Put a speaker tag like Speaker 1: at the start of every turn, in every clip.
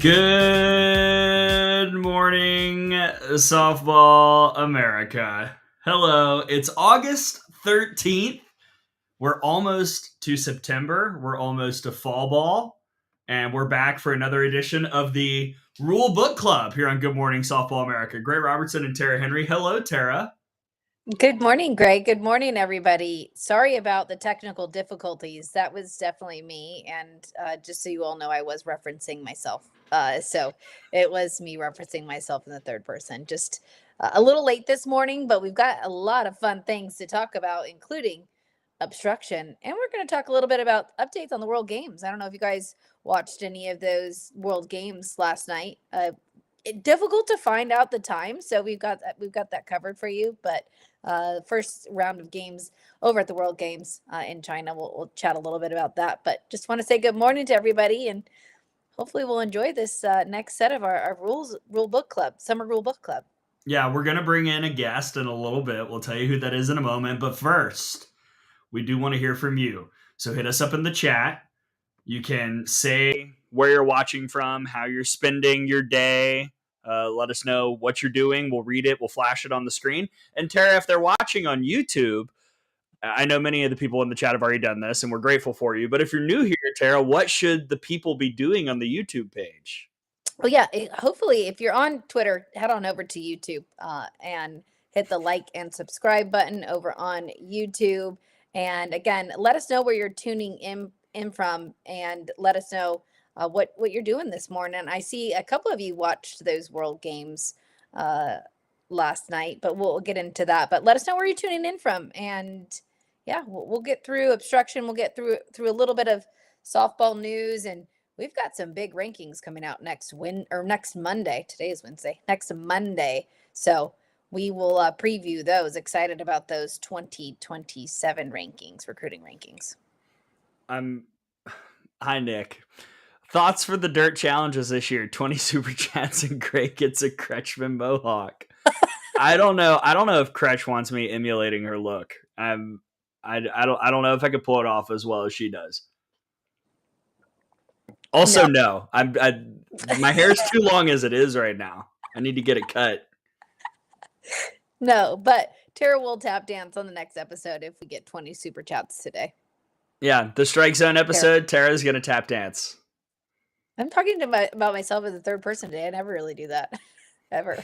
Speaker 1: Good morning, Softball America. Hello, it's August 13th. We're almost to September. We're almost to fall ball. And we're back for another edition of the Rule Book Club here on Good Morning Softball America. Greg Robertson and Tara Henry. Hello, Tara.
Speaker 2: Good morning, Greg. Good morning, everybody. Sorry about the technical difficulties. That was definitely me. And just so you all know, I was referencing myself. So it was me referencing myself in the third person. Just a little late this morning, but we've got a lot of fun things to talk about, including obstruction. And we're going to talk a little bit about updates on the World Games. I don't know if you guys watched any of those World Games last night. Difficult to find out the time, so we've got that covered for you. But first round of games over at the World Games in China, we'll chat a little bit about that. But just want to say good morning to everybody, and hopefully we'll enjoy this next set of our rule book club, summer rule book club.
Speaker 1: Yeah, we're going to bring in a guest in a little bit. We'll tell you who that is in a moment. But first, we do want to hear from you. So hit us up in the chat. You can say where you're watching from, how you're spending your day. Let us know what you're doing. We'll read it. We'll flash it on the screen. And Tara, if they're watching on YouTube, I know many of the people in the chat have already done this, and we're grateful for you. But if you're new here, Tara, what should the people be doing on the YouTube page?
Speaker 2: Well, yeah, hopefully if you're on Twitter, head on over to YouTube and hit the like and subscribe button over on YouTube. And again, let us know where you're tuning in from, and let us know what you're doing this morning. I see a couple of you watched those World Games last night, but we'll get into that. But let us know where you're tuning in from, and yeah, we'll get through obstruction. We'll get through a little bit of softball news, and we've got some big rankings coming out next Monday. Today is Wednesday. Next Monday, so we will preview those. Excited about those 2027 rankings, recruiting rankings.
Speaker 1: Hi, Nick. Thoughts for the dirt challenges this year? 20 super chats and Greg gets a Kretschmann mohawk. I don't know if Kretsch wants me emulating her look. I don't know if I could pull it off as well as she does. Also, no. My hair's too long as it is right now. I need to get it cut.
Speaker 2: No, but Tara will tap dance on the next episode if we get 20 super chats today.
Speaker 1: Yeah, the Strike Zone episode, Tara's going to tap dance.
Speaker 2: I'm talking about myself as a third person today. I never really do that, ever.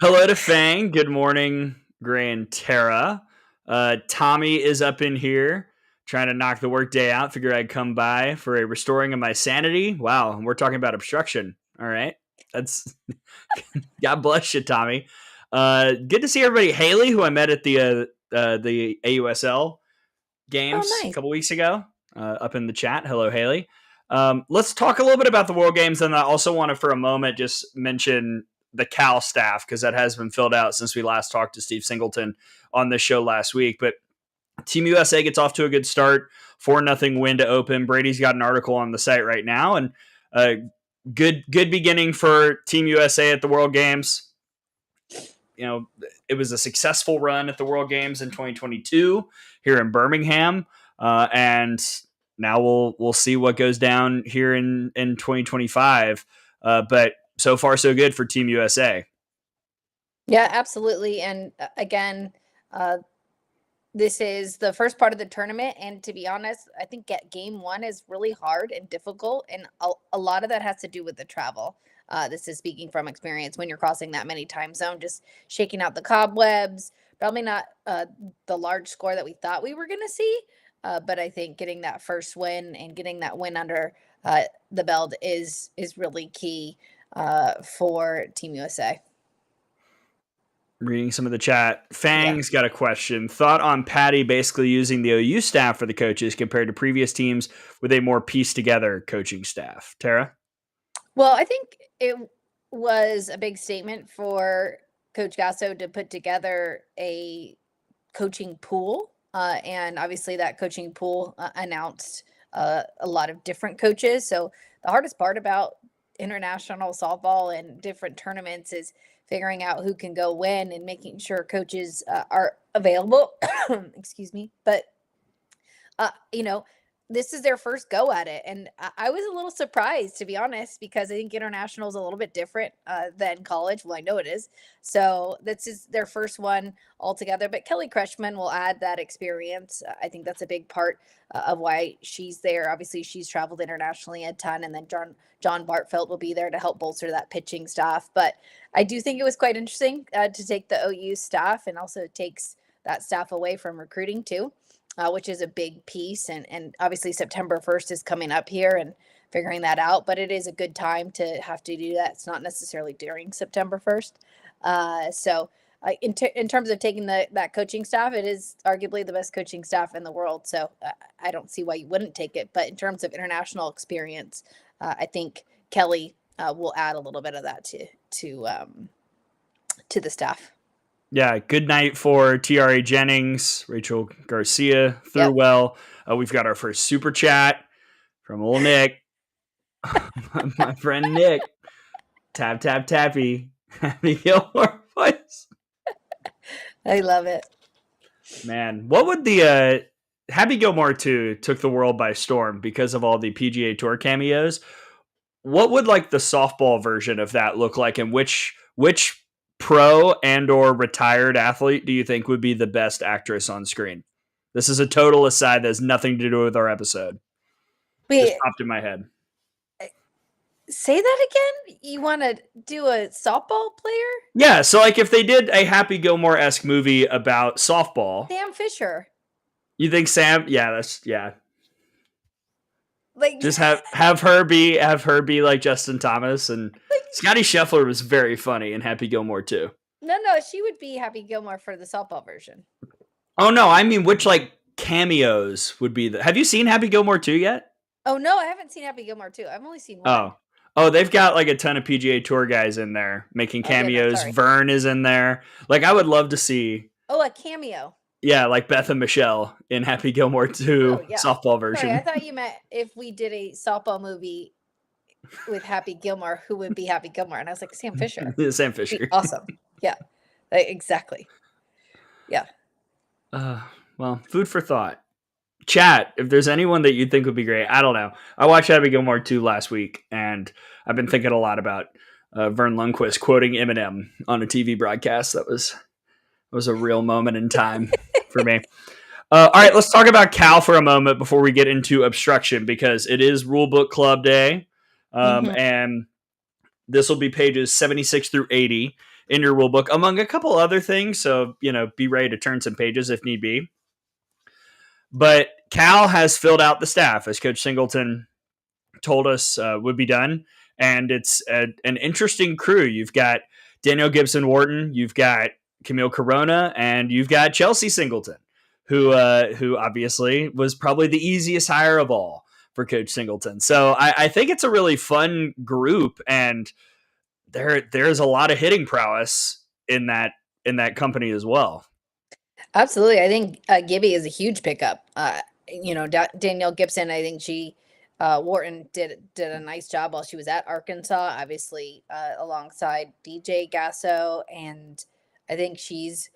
Speaker 1: Hello to Fang. Good morning, Gray and Tara. Tommy is up in here trying to knock the workday out. Figure I'd come by for a restoring of my sanity. Wow, we're talking about obstruction. All right. That's God bless you, Tommy. Good to see everybody. Haley, who I met at the AUSL games a couple weeks ago, up in the chat. Hello, Haley. Let's talk a little bit about the World Games, and I also want to, for a moment, just mention the Cal staff, because that has been filled out since we last talked to Steve Singleton on this show last week. But Team USA gets off to a good start, 4-0 win to open. Brady's got an article on the site right now, and good beginning for Team USA at the World Games. You know, it was a successful run at the World Games in 2022 here in Birmingham, and now we'll see what goes down here in 2025. But so far, so good for Team USA.
Speaker 2: Yeah, absolutely. And again, this is the first part of the tournament. And to be honest, I think game one is really hard and difficult. And a lot of that has to do with the travel. This is speaking from experience. When you're crossing that many time zones, just shaking out the cobwebs, probably not the large score that we thought we were going to see. But I think getting that first win and getting that win under the belt is really key for Team USA.
Speaker 1: Reading some of the chat. Fang's got a question. Thought on Patty basically using the OU staff for the coaches compared to previous teams with a more pieced together coaching staff. Tara?
Speaker 2: Well, I think it was a big statement for Coach Gasso to put together a coaching pool. And obviously that coaching pool announced a lot of different coaches. So the hardest part about international softball and different tournaments is figuring out who can go when and making sure coaches are available. Excuse me. But, this is their first go at it. And I was a little surprised, to be honest, because I think international is a little bit different than college. Well, I know it is. So this is their first one altogether. But Kelly Kreshman will add that experience. I think that's a big part of why she's there. Obviously, she's traveled internationally a ton. And then John Bartfeld will be there to help bolster that pitching staff. But I do think it was quite interesting to take the OU staff, and also takes that staff away from recruiting too, which is a big piece. And obviously September 1st is coming up here, and figuring that out. But it is a good time to have to do that. It's not necessarily during September 1st. In terms of taking that coaching staff, it is arguably the best coaching staff in the world. So I don't see why you wouldn't take it. But in terms of international experience, I think Kelly will add a little bit of that to the staff.
Speaker 1: Yeah, good night for TRA Jennings. Rachel Garcia threw well. We've got our first super chat from old Nick. My friend Nick. Tap, tap, tappy. Happy Gilmore voice.
Speaker 2: I love it.
Speaker 1: Man, what would the Happy Gilmore 2 took the world by storm because of all the PGA Tour cameos. What would like the softball version of that look like, and which pro and or retired athlete do you think would be the best actress on screen? This is a total aside that has nothing to do with our episode.
Speaker 2: Wait,
Speaker 1: just popped in my head.
Speaker 2: Say that again? You want to do a softball player?
Speaker 1: Yeah, so like if they did a Happy Gilmore-esque movie about softball.
Speaker 2: Sam Fisher.
Speaker 1: You think Sam? Yeah, yeah.
Speaker 2: Like,
Speaker 1: just have her be like Justin Thomas, and Scotty Scheffler was very funny in Happy Gilmore too.
Speaker 2: No, she would be Happy Gilmore for the softball version.
Speaker 1: Oh no, I mean which like cameos would be have you seen Happy Gilmore 2 yet?
Speaker 2: Oh no, I haven't seen Happy Gilmore 2. I've only seen one.
Speaker 1: Oh, they've got like a ton of PGA Tour guys in there making cameos. Okay, Vern is in there. Like I would love to see.
Speaker 2: Oh, a cameo.
Speaker 1: Yeah, like Beth and Michelle in Happy Gilmore 2 softball version.
Speaker 2: Sorry, I thought you meant if we did a softball movie with Happy Gilmore, who would be Happy Gilmore? And I was like, Sam Fisher.
Speaker 1: Sam Fisher.
Speaker 2: Awesome. Yeah, exactly. Yeah.
Speaker 1: Well, food for thought. Chat, if there's anyone that you think would be great. I don't know. I watched Happy Gilmore 2 last week, and I've been thinking a lot about Vern Lundquist quoting Eminem on a TV broadcast. That was a real moment in time for me. All right, let's talk about Cal for a moment before we get into Obstruction, because it is Rulebook Club Day, and this will be pages 76 through 80 in your rulebook, among a couple other things. So, be ready to turn some pages if need be. But Cal has filled out the staff, as Coach Singleton told us would be done. And it's an interesting crew. You've got Danielle Gibson-Wharton, you've got Camille Corona, and you've got Chelsea Singleton, who obviously was probably the easiest hire of all for Coach Singleton. So I think it's a really fun group, and there's a lot of hitting prowess in that company as well.
Speaker 2: Absolutely. I think Gibby is a huge pickup. Danielle Gibson, I think Wharton did a nice job while she was at Arkansas, obviously alongside DJ Gasso. And I think she's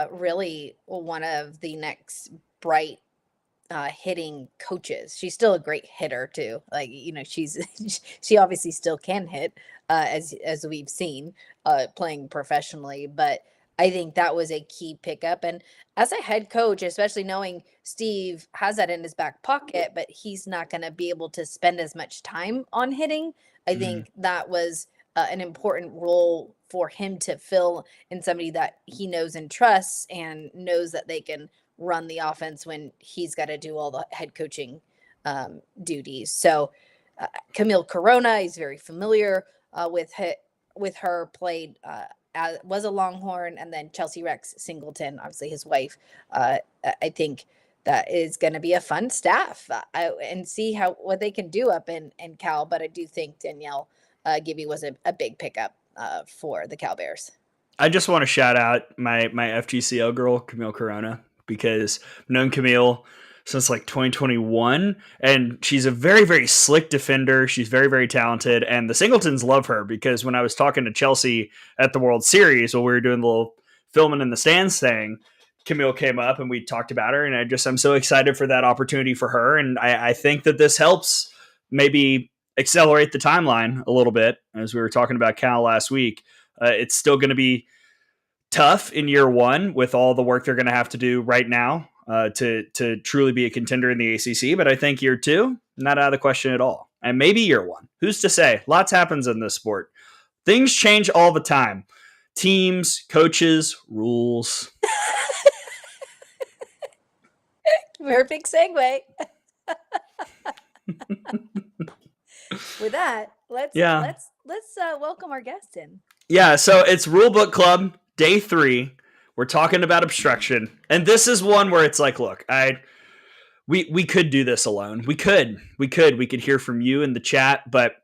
Speaker 2: really one of the next bright hitting coaches. She's still a great hitter too. Like, she obviously still can hit as we've seen playing professionally, but I think that was a key pickup. And as a head coach, especially knowing Steve has that in his back pocket, but he's not going to be able to spend as much time on hitting, I think that was an important role for him to fill in, somebody that he knows and trusts and knows that they can run the offense when he's got to do all the head coaching duties. So Camille Corona, he's very familiar with her, played was a Longhorn, and then Chelsea Rex Singleton, obviously his wife. I think that is going to be a fun staff and see what they can do up in Cal. But I do think Danielle Gibby was a big pickup for the Cal Bears.
Speaker 1: I just want to shout out my FGCL girl, Camille Corona, because I've known Camille since like 2021, and she's a very, very slick defender. She's very, very talented, and the Singletons love her, because when I was talking to Chelsea at the World Series, while we were doing the little filming in the stands thing, Camille came up and we talked about her, and I'm so excited for that opportunity for her, and I think that this helps maybe accelerate the timeline a little bit, as we were talking about Cal last week. It's still going to be tough in year one with all the work they're going to have to do right now to truly be a contender in the ACC. But I think year two, not out of the question at all. And maybe year one. Who's to say? Lots happens in this sport. Things change all the time. Teams, coaches, rules.
Speaker 2: Perfect segue. With that, let's welcome our guest in.
Speaker 1: Yeah, so it's Rulebook Club day 3. We're talking about obstruction, and this is one where it's like, look, we could do this alone. We could hear from you in the chat, but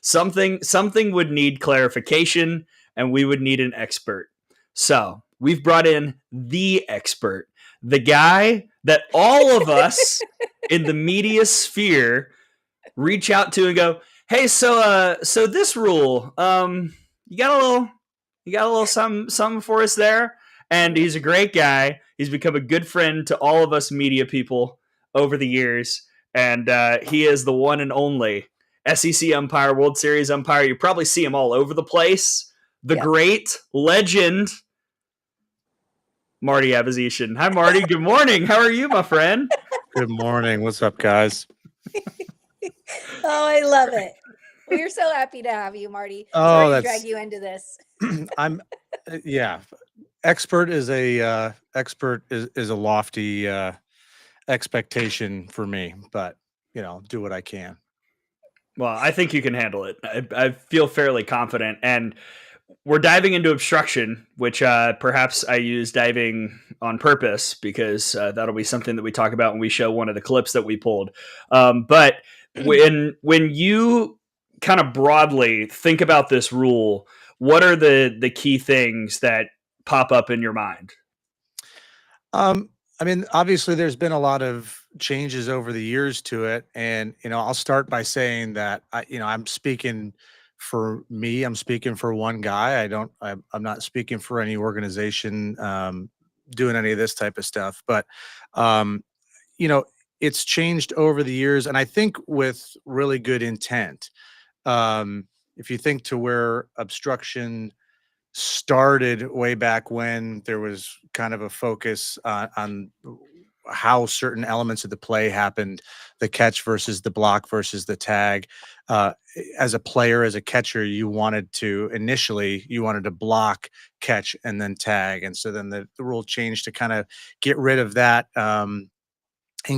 Speaker 1: something would need clarification, and we would need an expert. So we've brought in the expert, the guy that all of us in the media sphere reach out to and go, hey, so this rule, you got a little something for us there. And he's a great guy. He's become a good friend to all of us media people over the years, and he is the one and only SEC umpire, World Series umpire. You probably see him all over the place. The great legend, Marty Abazishan. Hi, Marty. Good morning. How are you, my friend?
Speaker 3: Good morning. What's up, guys?
Speaker 2: Oh, I love it. We're so happy to have you, Marty.
Speaker 3: Oh,
Speaker 2: sorry to drag you into this.
Speaker 3: Expert is a lofty expectation for me, but do what I can.
Speaker 1: Well, I think you can handle it. I feel fairly confident, and we're diving into obstruction, which perhaps I use diving on purpose, because that'll be something that we talk about when we show one of the clips that we pulled. But when you kind of broadly think about this rule, what are the key things that pop up in your mind?
Speaker 3: Obviously there's been a lot of changes over the years to it. And, I'll start by saying that I'm speaking for me. I'm speaking for one guy. I'm not speaking for any organization doing any of this type of stuff, but it's changed over the years, and I think with really good intent. If you think to where obstruction started way back when, there was kind of a focus on how certain elements of the play happened, the catch versus the block versus the tag. As a player, as a catcher, you wanted to block, catch, and then tag. And so then the rule changed to kind of get rid of that and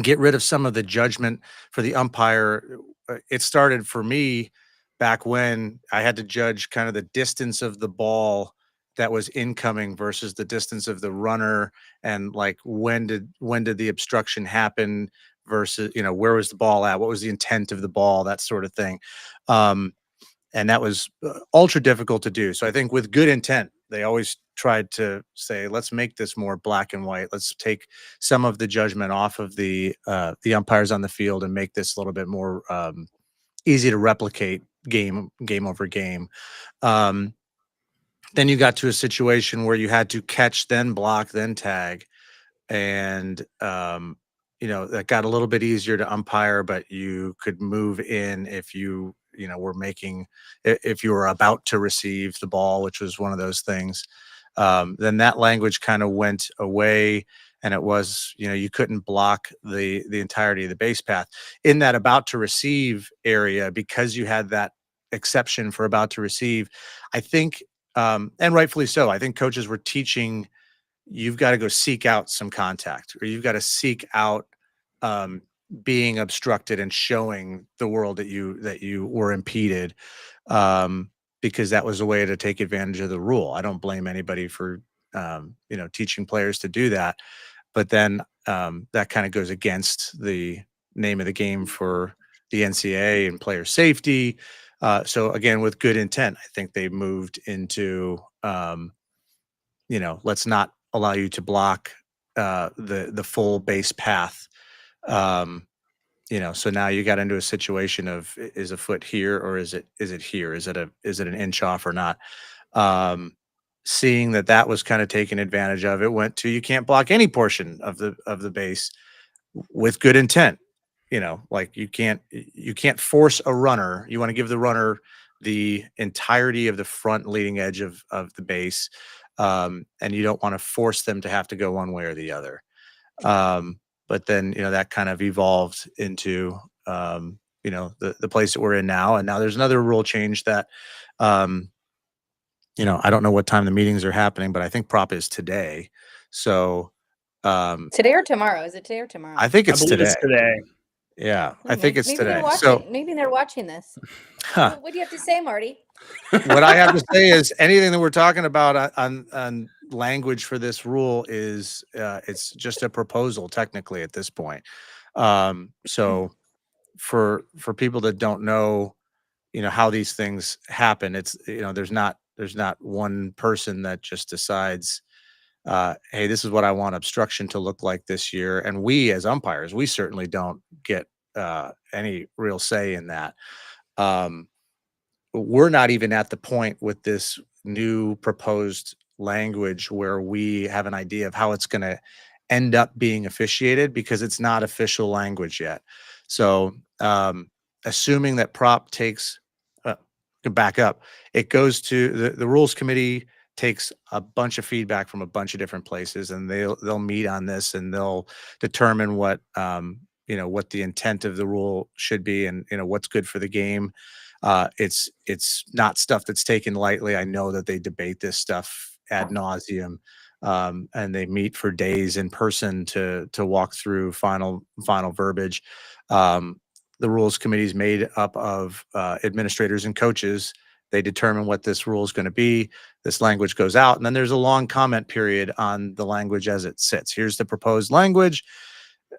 Speaker 3: get rid of some of the judgment for the umpire. It started for me back when I had to judge kind of the distance of the ball that was incoming versus the distance of the runner, and like when did the obstruction happen versus where was the ball at, what was the intent of the ball, that sort of thing. And that was ultra difficult to do. So I think with good intent, they always tried to say, let's make this more black and white. Let's take some of the judgment off of the umpires on the field and make this a little bit more easy to replicate game over game. Then you got to a situation where you had to catch, then block, then tag. And, that got a little bit easier to umpire, but you could move in if you were about to receive the ball, which was one of those things. Then that language kind of went away, and it was, you couldn't block the entirety of the base path in that about to receive area, because you had that exception for about to receive. I think, and rightfully so, I think coaches were teaching, you've got to go seek out some contact, or you've got to seek out being obstructed and showing the world that you were impeded, because that was a way to take advantage of the rule. I don't blame anybody for teaching players to do that, but then that kind of goes against the name of the game for the NCAA and player safety. So again, with good intent, I think they moved into let's not allow you to block the full base path. So now you got into a situation of, is a foot here or is it here? Is it an inch off or not? seeing that was kind of taken advantage of, it went to you can't block any portion of the base with good intent. Like you can't force a runner. You want to give the runner the entirety of the front leading edge of the base, and you don't want to force them to have to go one way or the other. But then that kind of evolved into the place that we're in now, and now there's another rule change that I don't know what time the meetings are happening, but I think prop is today. So
Speaker 2: Today or tomorrow? Is it today or tomorrow?
Speaker 3: I think
Speaker 1: I
Speaker 3: it's
Speaker 1: believe
Speaker 3: today.
Speaker 1: it's today.
Speaker 3: Yeah,
Speaker 2: Oh,
Speaker 3: I think it's
Speaker 2: maybe they're
Speaker 3: today.
Speaker 2: watching.
Speaker 3: So
Speaker 2: Maybe they're watching this.
Speaker 3: huh,
Speaker 2: What do you have to say, Marty?
Speaker 3: what I have to say is anything that we're talking about on language for this rule is it's just a proposal technically at this point. So for people that don't know, how these things happen, it's there's not one person that just decides, hey, this is what I want obstruction to look like this year. And we as umpires, we certainly don't get any real say in that. We're not even at the point with this new proposed language where we have an idea of how it's going to end up being officiated because it's not official language yet. So, assuming that prop takes, to back up, it goes to the rules committee, takes a bunch of feedback from a bunch of different places, and they'll meet on this and they'll determine what what the intent of the rule should be, and what's good for the game. It's not stuff that's taken lightly. I know that they debate this stuff ad nauseum, and they meet for days in person to walk through final verbiage. The rules committee is made up of administrators and coaches. They determine what this rule is going to be. This language goes out, and then there's a long comment period on the language as it sits. Here's the proposed language.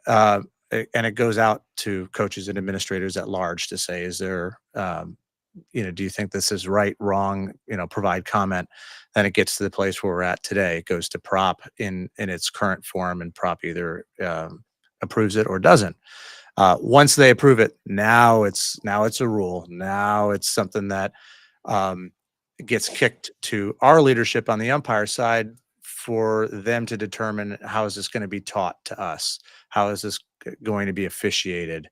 Speaker 3: And it goes out to coaches and administrators at large to say, is there, do you think this is right, wrong, provide comment. Then it gets to the place where we're at today. It goes to prop in its current form, and prop either approves it or doesn't. Once they approve it, now it's a rule. Now it's something that gets kicked to our leadership on the umpire side for them to determine how is this going to be taught to us? How is this going to be officiated?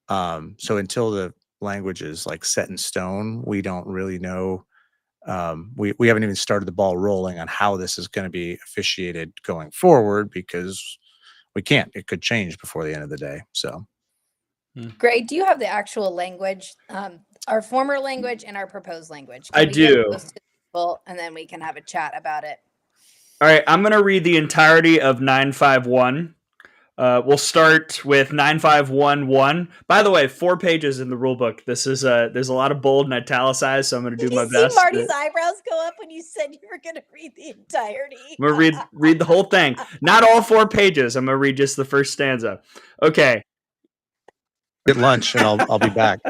Speaker 3: So until the language is like set in stone, we don't really know. We haven't even started the ball rolling on how this is going to be officiated going forward because we can't. It could change before the end of the day. So,
Speaker 2: Greg, do you have the actual language, our former language and our proposed language?
Speaker 1: I
Speaker 2: Can we get
Speaker 1: do.
Speaker 2: those to people, and then we can have a chat about it?
Speaker 1: All right, I'm going to read the entirety of 951. We'll start with 9511. By the way, 4 pages in the rule book. This is there's a lot of bold and italicized, so I'm going to do my
Speaker 2: Did you
Speaker 1: best.
Speaker 2: see Marty's eyebrows go up when you said you were going to read the entirety?
Speaker 1: I'm going to read the whole thing. Not all 4 pages. I'm going to read just the first stanza. Okay.
Speaker 3: get lunch and I'll be back.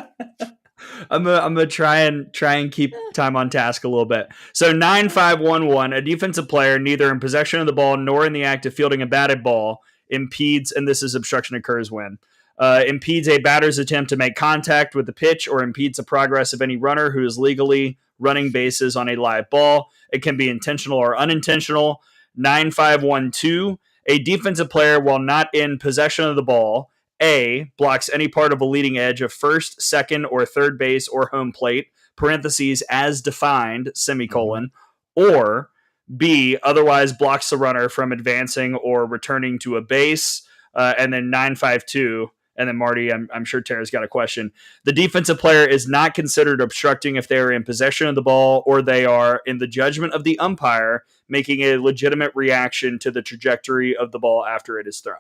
Speaker 1: I'm gonna try and keep time on task a little bit. So 9511, a defensive player neither in possession of the ball nor in the act of fielding a batted ball impedes, and this is obstruction occurs when impedes a batter's attempt to make contact with the pitch or impedes the progress of any runner who is legally running bases on a live ball. It can be intentional or unintentional. 9512, a defensive player while not in possession of the ball, A, blocks any part of a leading edge of first, second, or third base or home plate, parentheses, as defined, semicolon, or B, otherwise blocks the runner from advancing or returning to a base. And then 952, and then Marty, I'm sure Tara's got a question. The defensive player is not considered obstructing if they are in possession of the ball or they are, in the judgment of the umpire, making a legitimate reaction to the trajectory of the ball after it is thrown.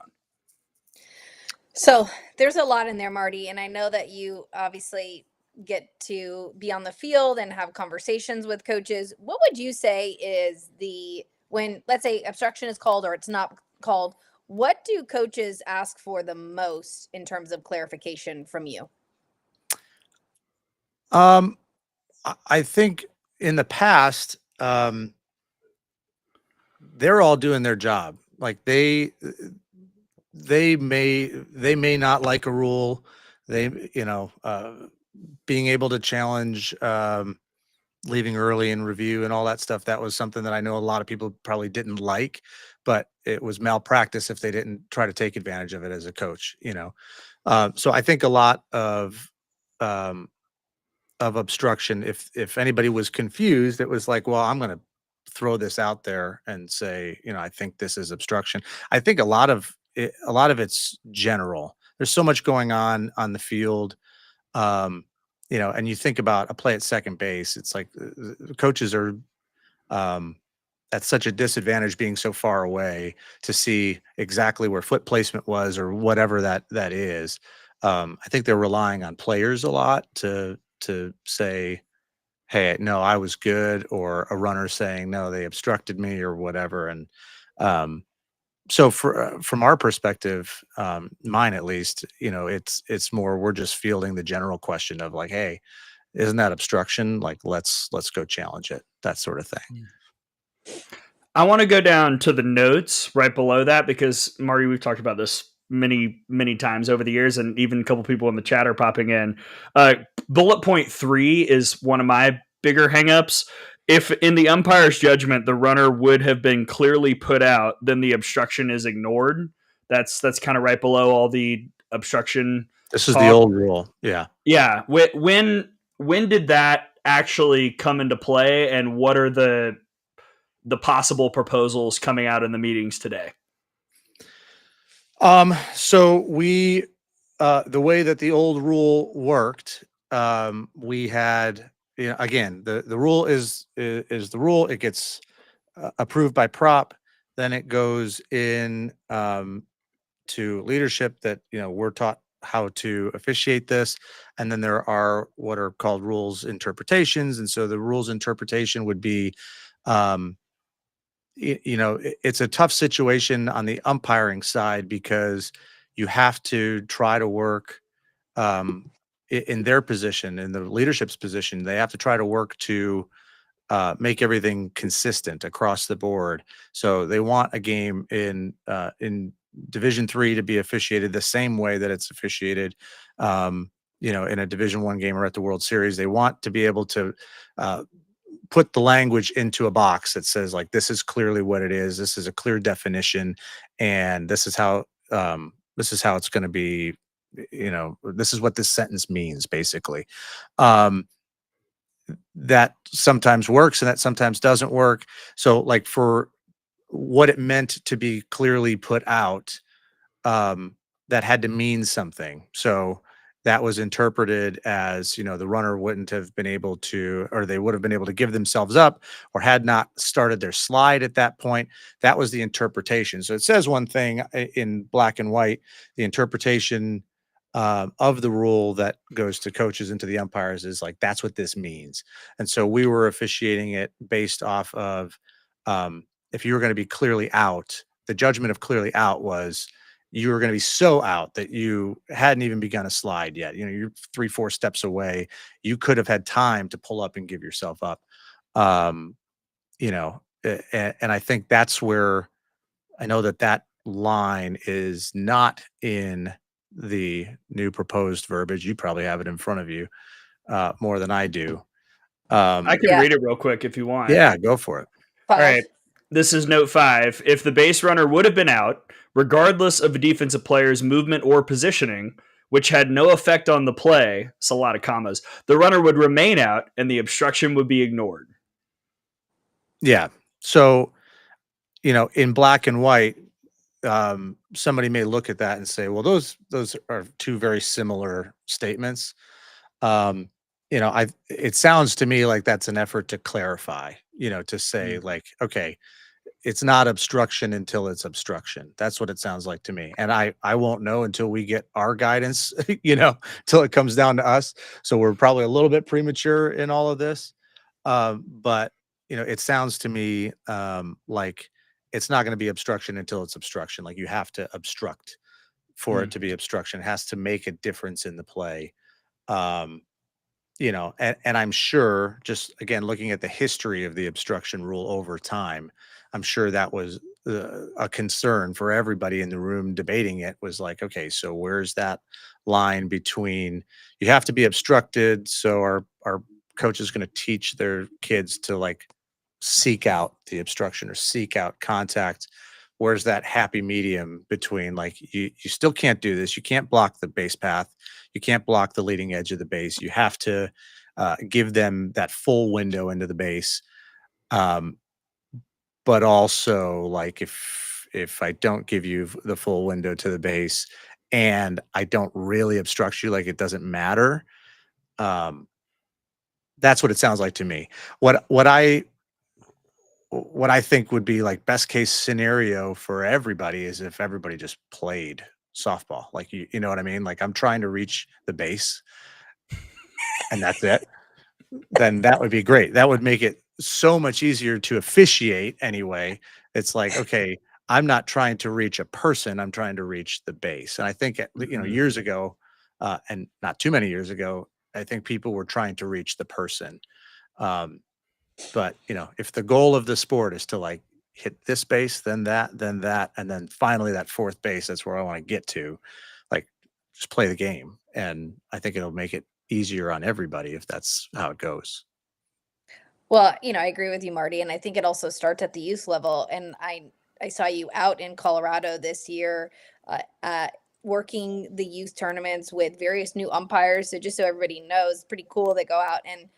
Speaker 2: So there's a lot in there, Marty, and I know that you obviously get to be on the field and have conversations with coaches. What would you say is when, let's say, obstruction is called or it's not called, what do coaches ask for the most in terms of clarification from you?
Speaker 3: I think in the past, they're all doing their job. Like they may not like a rule. They, being able to challenge, leaving early in review and all that stuff. That was something that I know a lot of people probably didn't like, but it was malpractice if they didn't try to take advantage of it as a coach, you know. So I think a lot um, of obstruction, if anybody was confused, it was like, well, I'm going to throw this out there and say, you know, I think this is obstruction. I think a lot of it's general. There's so much going on the field, um, you know, and you think about a play at second base. It's like the coaches are um, at such a disadvantage being so far away to see exactly where foot placement was or whatever that is. I think they're relying on players a lot to say, "Hey, no, I was good," or a runner saying, "No, they obstructed me," or whatever. And um, so, from our perspective, mine at least, you know, it's more we're just fielding the general question of like, "Hey, isn't that obstruction? Like, let's go challenge it," that sort of thing.
Speaker 1: I want to go down to the notes right below that because Marty, we've talked about this many times over the years, and even a couple people in the chat are popping in. Bullet point 3 is one of my bigger hangups. If in the umpire's judgment the runner would have been clearly put out, then the obstruction is ignored. That's kind of right below all the obstruction
Speaker 3: This is the
Speaker 1: talk.
Speaker 3: old rule. Yeah.
Speaker 1: Yeah, when did that actually come into play, and what are the possible proposals coming out in the meetings today?
Speaker 3: So the way that the old rule worked, we had, you know, again, the rule is the rule. It gets approved by prop, then it goes in to leadership that, you know, we're taught how to officiate this, and then there are what are called rules interpretations, and so the rules interpretation would be um you know, it's a tough situation on the umpiring side because you have to try to work um, in their position, in the leadership's position. They have to try to work to make everything consistent across the board. So they want a game in Division 3 to be officiated the same way that it's officiated. You know, in a Division 1 game or at the World Series, they want to be able to uh, put the language into a box that says like this is clearly what it is. This is a clear definition, and this is how it's going to be. You know, this is what this sentence means, basically. Um, that sometimes works and that sometimes doesn't work. So, like for what it meant to be clearly put out, um, that had to mean something. So that was interpreted as, you know, the runner wouldn't have been able to, or they would have been able to give themselves up or had not started their slide at that point. That was the interpretation. So it says one thing in black and white. The interpretation of the rule that goes to coaches and to the umpires is like, that's what this means. And so we were officiating it based off of if you were going to be clearly out, the judgment of clearly out was you were going to be so out that you hadn't even begun a slide yet. You know, you're 3, 4 steps away. You could have had time to pull up and give yourself up. Um, you know, and I think that's where I know that that line is not in the new proposed verbiage. You probably have it in front of you more than I do.
Speaker 1: I can
Speaker 2: Yeah.
Speaker 1: read it real quick if you want.
Speaker 3: Yeah, go for it.
Speaker 1: All
Speaker 2: 5.
Speaker 1: right. This is note 5. If the base runner would have been out, regardless of a defensive player's movement or positioning, which had no effect on the play, it's a lot of commas, the runner would remain out and the obstruction would be ignored.
Speaker 3: Yeah. So, you know, in black and white, somebody may look at that and say, well, those are two very similar statements. Um, you know, it sounds to me like that's an effort to clarify, you know, to say like, okay, it's not obstruction until it's obstruction. That's what it sounds like to me. And I won't know until we get our guidance, you know, till it comes down to us. So we're probably a little bit premature in all of this. But you know, it sounds to me like it's not going to be obstruction until it's obstruction. Like you have to obstruct for it
Speaker 1: Mm.
Speaker 3: to be obstruction. It has to make a difference in the play. Um, you know, and I'm sure just again looking at the history of the obstruction rule over time, I'm sure that was a concern for everybody in the room debating it was like, okay, so where's that line between you have to be obstructed so our coach is going to teach their kids to like seek out the obstruction or seek out contact. Where's that happy medium between like you still can't do this. You can't block the base path. You can't block the leading edge of the base. You have to give them that full window into the base. Um, but also like if I don't give you the full window to the base and I don't really obstruct you, like it doesn't matter. Um, that's what it sounds like to me. What I think would be like best case scenario for everybody is if everybody just played softball. Like you know what I mean? Like I'm trying to reach the base and that's it. Then that would be great. That would make it so much easier to officiate anyway. It's like, okay, I'm not trying to reach a person, I'm trying to reach the base. And I think
Speaker 1: Mhm.
Speaker 3: years ago, and not too many years ago, I think people were trying to reach the person. Um, but if the goal of the sport is to like hit this base, then that, and then finally that fourth base, that's where I want to get to. Like, just play the game, and I think it'll make it easier on everybody if that's how it goes.
Speaker 2: Well, I agree with you, Marty, and I think it also starts at the youth level. And I saw you out in Colorado this year, working the youth tournaments with various new umpires. So just so everybody knows, pretty cool. They go out and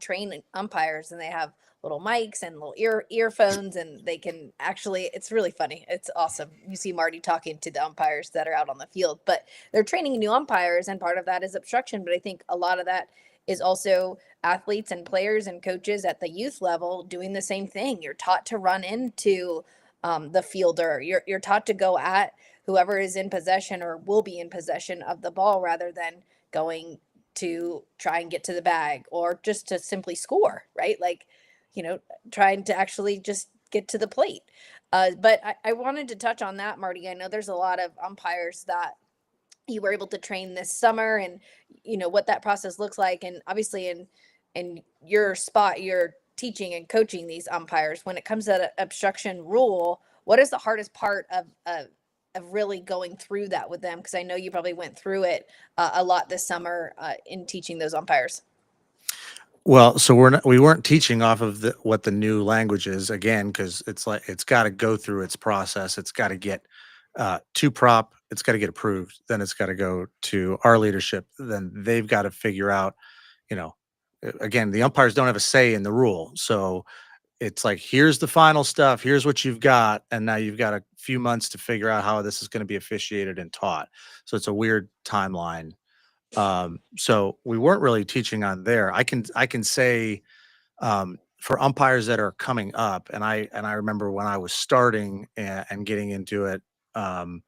Speaker 2: train umpires, and they have little mics and little earphones, and they can actually. It's really funny. It's awesome. You see Marty talking to the umpires that are out on the field, but they're training new umpires, and part of that is obstruction. But I think a lot of that is also athletes and players and coaches at the youth level doing the same thing. You're taught to run into the fielder. You're taught to go at whoever is in possession or will be in possession of the ball rather than going to try and get to the bag or just to simply score, right? Like, you know, trying to actually just get to the plate. But I wanted to touch on that, Marty. I know there's a lot of umpires that you were able to train this summer, and what that process looks like, and obviously in your spot you're teaching and coaching these umpires. When it comes to the obstruction rule, what is the hardest part of really going through that with them? Because I know you probably went through it a lot this summer in teaching those umpires.
Speaker 3: Well, so we weren't teaching off of what the new language is again, because it's like it's got to go through its process. It's got to get to prop. It's got to get approved. Then it's got to go to our leadership. Then they've got to figure out, you know, again, the umpires don't have a say in the rule. So it's like, here's the final stuff. Here's what you've got, and now you've got a few months to figure out how this is going to be officiated and taught. So it's a weird timeline. So we weren't really teaching on there. I can say for umpires that are coming up, and I remember when I was starting and getting into it, um,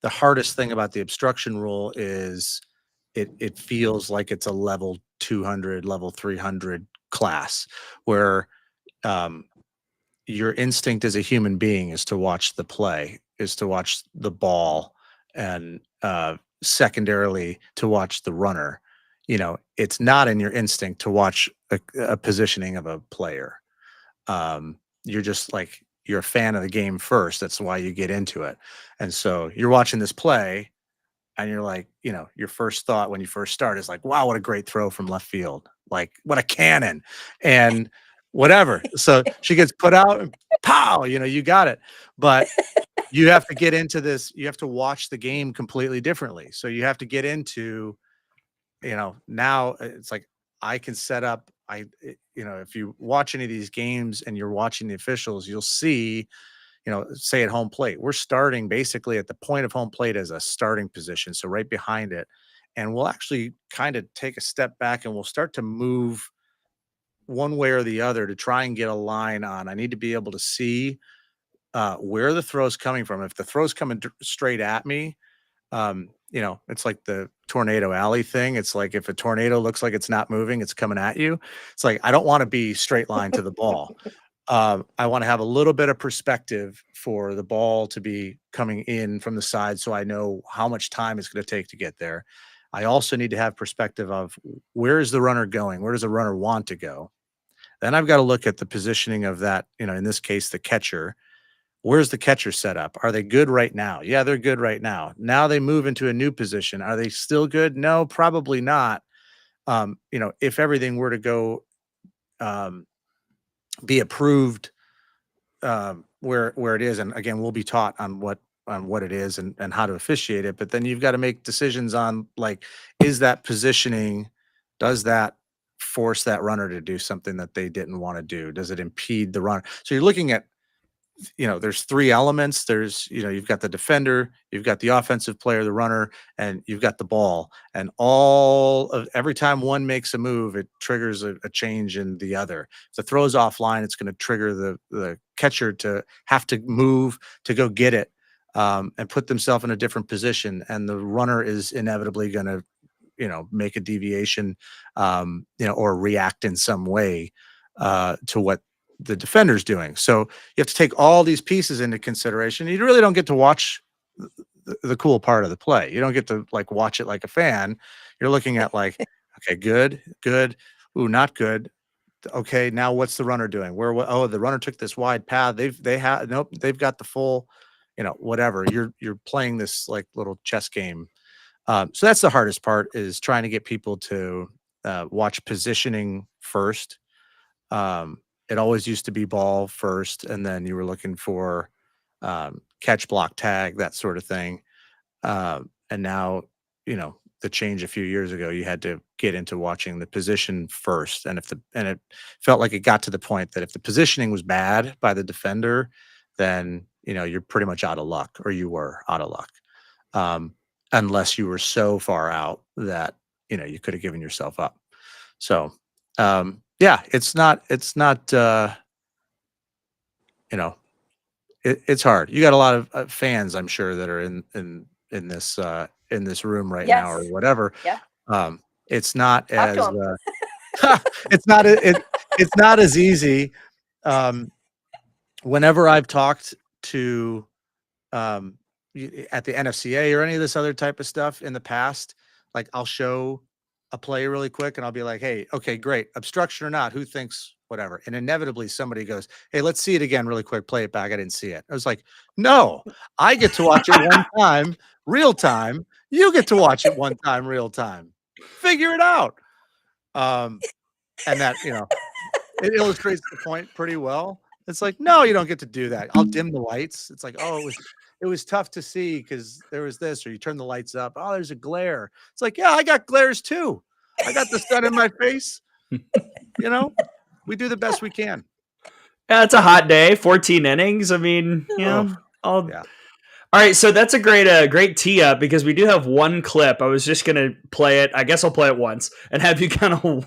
Speaker 3: the hardest thing about the obstruction rule is it feels like it's a level 200, level 300 class where um, your instinct as a human being is to watch the play, is to watch the ball, and secondarily to watch the runner. It's not in your instinct to watch a positioning of a player. You're just like you're a fan of the game first. That's why you get into it. And so you're watching this play and you're like, your first thought when you first start is like, wow, what a great throw from left field. Like, what a cannon. And whatever. So she gets put out and pow, you got it. But you have to get into this, you have to watch the game completely differently. So you have to get into, now it's like I can set up, if you watch any of these games and you're watching the officials, you'll see, say at home plate, we're starting basically at the point of home plate as a starting position. So right behind it. And we'll actually kind of take a step back and we'll start to move one way or the other to try and get a line on. I need to be able to see where the throw's coming from. If the throw's coming straight at me, it's like the tornado alley thing. It's like if a tornado looks like it's not moving, it's coming at you. It's like I don't want to be straight line to the ball. I want to have a little bit of perspective for the ball to be coming in from the side so I know how much time it's going to take to get there. I also need to have perspective of where is the runner going? Where does the runner want to go? Then I've got to look at the positioning of that, in this case, the catcher. Where's the catcher set up? Are they good right now? Yeah, they're good right now. Now they move into a new position. Are they still good? No, probably not. if everything were to go be approved where it is, and again, we'll be taught on what it is and how to officiate it, but then you've got to make decisions on, like, is that positioning, does that force that runner to do something that they didn't want to do? Does it impede the runner? So you're looking at, there's three elements. There's, you've got the defender, you've got the offensive player, the runner, and you've got the ball. And every time one makes a move, it triggers a change in the other. If the throw's offline, it's going to trigger the catcher to have to move to go get it, and put themselves in a different position. And the runner is inevitably going to, make a deviation, or react in some way to what the defender's doing. So you have to take all these pieces into consideration. You really don't get to watch the cool part of the play. You don't get to, like, watch it like a fan. You're looking at, like, okay, good. Ooh, not good. Okay, now what's the runner doing? Oh, the runner took this wide path. Nope, they've got the full, whatever. You're playing this, like, little chess game. So that's the hardest part, is trying to get people to watch positioning first. It always used to be ball first, and then you were looking for catch, block, tag, that sort of thing. And now, the change a few years ago, you had to get into watching the position first. And it felt like it got to the point that if the positioning was bad by the defender, then, you're pretty much out of luck, or you were out of luck. Unless you were so far out that, you could have given yourself up. So, yeah, it's not, it's hard. You got a lot of fans, I'm sure, that are in this room right now, or
Speaker 2: Yes.
Speaker 3: whatever.
Speaker 2: Yeah.
Speaker 3: It's not
Speaker 2: Talk to
Speaker 3: as
Speaker 2: 'em.
Speaker 3: it's not as easy. Whenever I've talked to at the NFCA or any of this other type of stuff in the past, like, I'll show a play really quick and I'll be like, hey, okay, great. Obstruction or not, who thinks whatever? And inevitably somebody goes, hey, let's see it again really quick. Play it back. I didn't see it. I was like, no, I get to watch it one time, real time. You get to watch it one time, real time. Figure it out. And that, it illustrates the point pretty well. It's like, no, you don't get to do that. I'll dim the lights. It's like, oh, it was tough to see because there was this, or you turn the lights up. Oh, there's a glare. It's like, yeah, I got glares too. I got the sun in my face. We do the best we can.
Speaker 1: Yeah, it's a hot day. 14 innings. I mean,
Speaker 3: Yeah.
Speaker 1: All right, so that's a great tee up, because we do have one clip. I was just gonna play it. I guess I'll play it once and have you kind of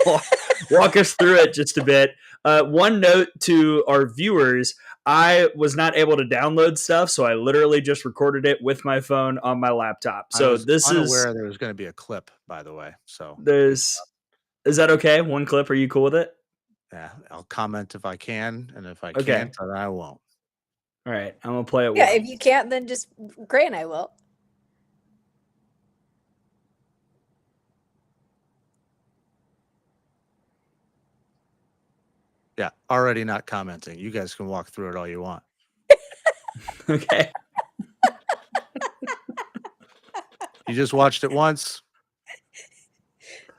Speaker 1: walk us through it just a bit. One note to our viewers: I was not able to download stuff, so I literally just recorded it with my phone on my laptop. So this
Speaker 3: unaware there was going to be a clip, by the way. So
Speaker 1: is that okay? One clip. Are you cool with it?
Speaker 3: Yeah, I'll comment if I can, and if I
Speaker 1: Okay.
Speaker 3: can't, then I won't.
Speaker 1: All right, I'm gonna play it.
Speaker 2: Yeah, if you can't, then just Gray and I will.
Speaker 3: Yeah, already not commenting. You guys can walk through it all you want.
Speaker 1: Okay.
Speaker 3: You just watched it once.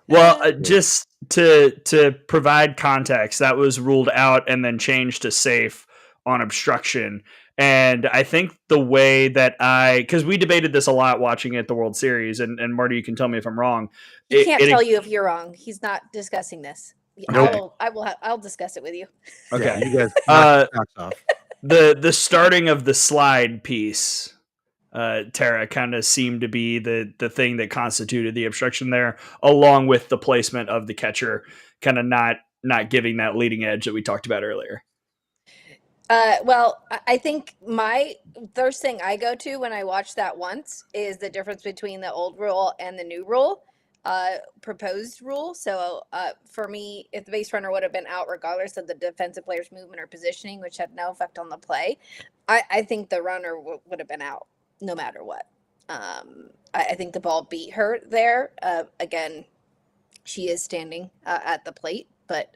Speaker 1: Well, just to provide context, that was ruled out and then changed to safe on obstruction. And I think the way that because we debated this a lot watching it, the World Series, and Marty, you can tell me if I'm wrong.
Speaker 2: He can't tell you if you're wrong. He's not discussing this.
Speaker 3: Nope.
Speaker 2: I'll discuss it with you.
Speaker 1: Okay.
Speaker 3: Yeah, you guys knock the socks off.
Speaker 1: The starting of the slide piece, Tara, kind of seemed to be the thing that constituted the obstruction there, along with the placement of the catcher, kind of not giving that leading edge that we talked about earlier.
Speaker 2: Well, I think my first thing I go to when I watch that once is the difference between the old rule and the new rule, proposed rule. So for me, if the base runner would have been out regardless of the defensive player's movement or positioning, which had no effect on the play, I think the runner would have been out no matter what. I think the ball beat her there. Again, she is standing at the plate, but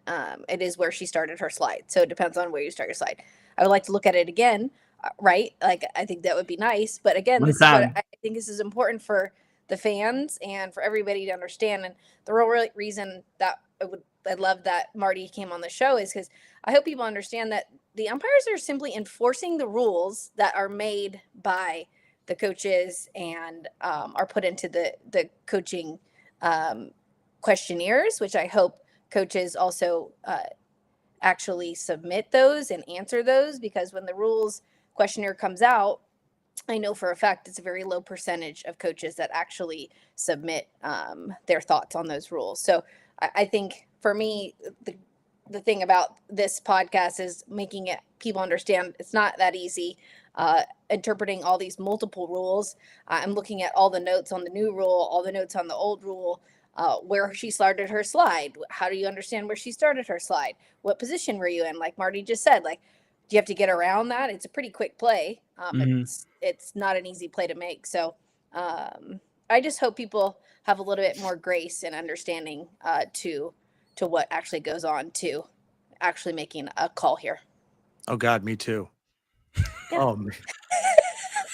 Speaker 2: it is where she started her slide. So it depends on where you start your slide. I would like to look at it again, right? Like, I think that would be nice. But again, this is what I think this is important for the fans and for everybody to understand. And the real reason that I love that Marty came on the show is because I hope people understand that the umpires are simply enforcing the rules that are made by the coaches and are put into the coaching questionnaires, which I hope coaches also actually submit those and answer those, because when the rules questionnaire comes out, I know for a fact it's a very low percentage of coaches that actually submit their thoughts on those rules. So I think for me, the thing about this podcast is making it people understand it's not that easy. Interpreting all these multiple rules. I'm looking at all the notes on the new rule, all the notes on the old rule, where she started her slide. How do you understand where she started her slide? What position were you in? Like Marty just said, like, do you have to get around that? It's a pretty quick play. It's not an easy play to make. So I just hope people have a little bit more grace and understanding to what actually goes on to actually making a call here.
Speaker 3: Oh God, me too.
Speaker 2: Yeah.
Speaker 3: Oh,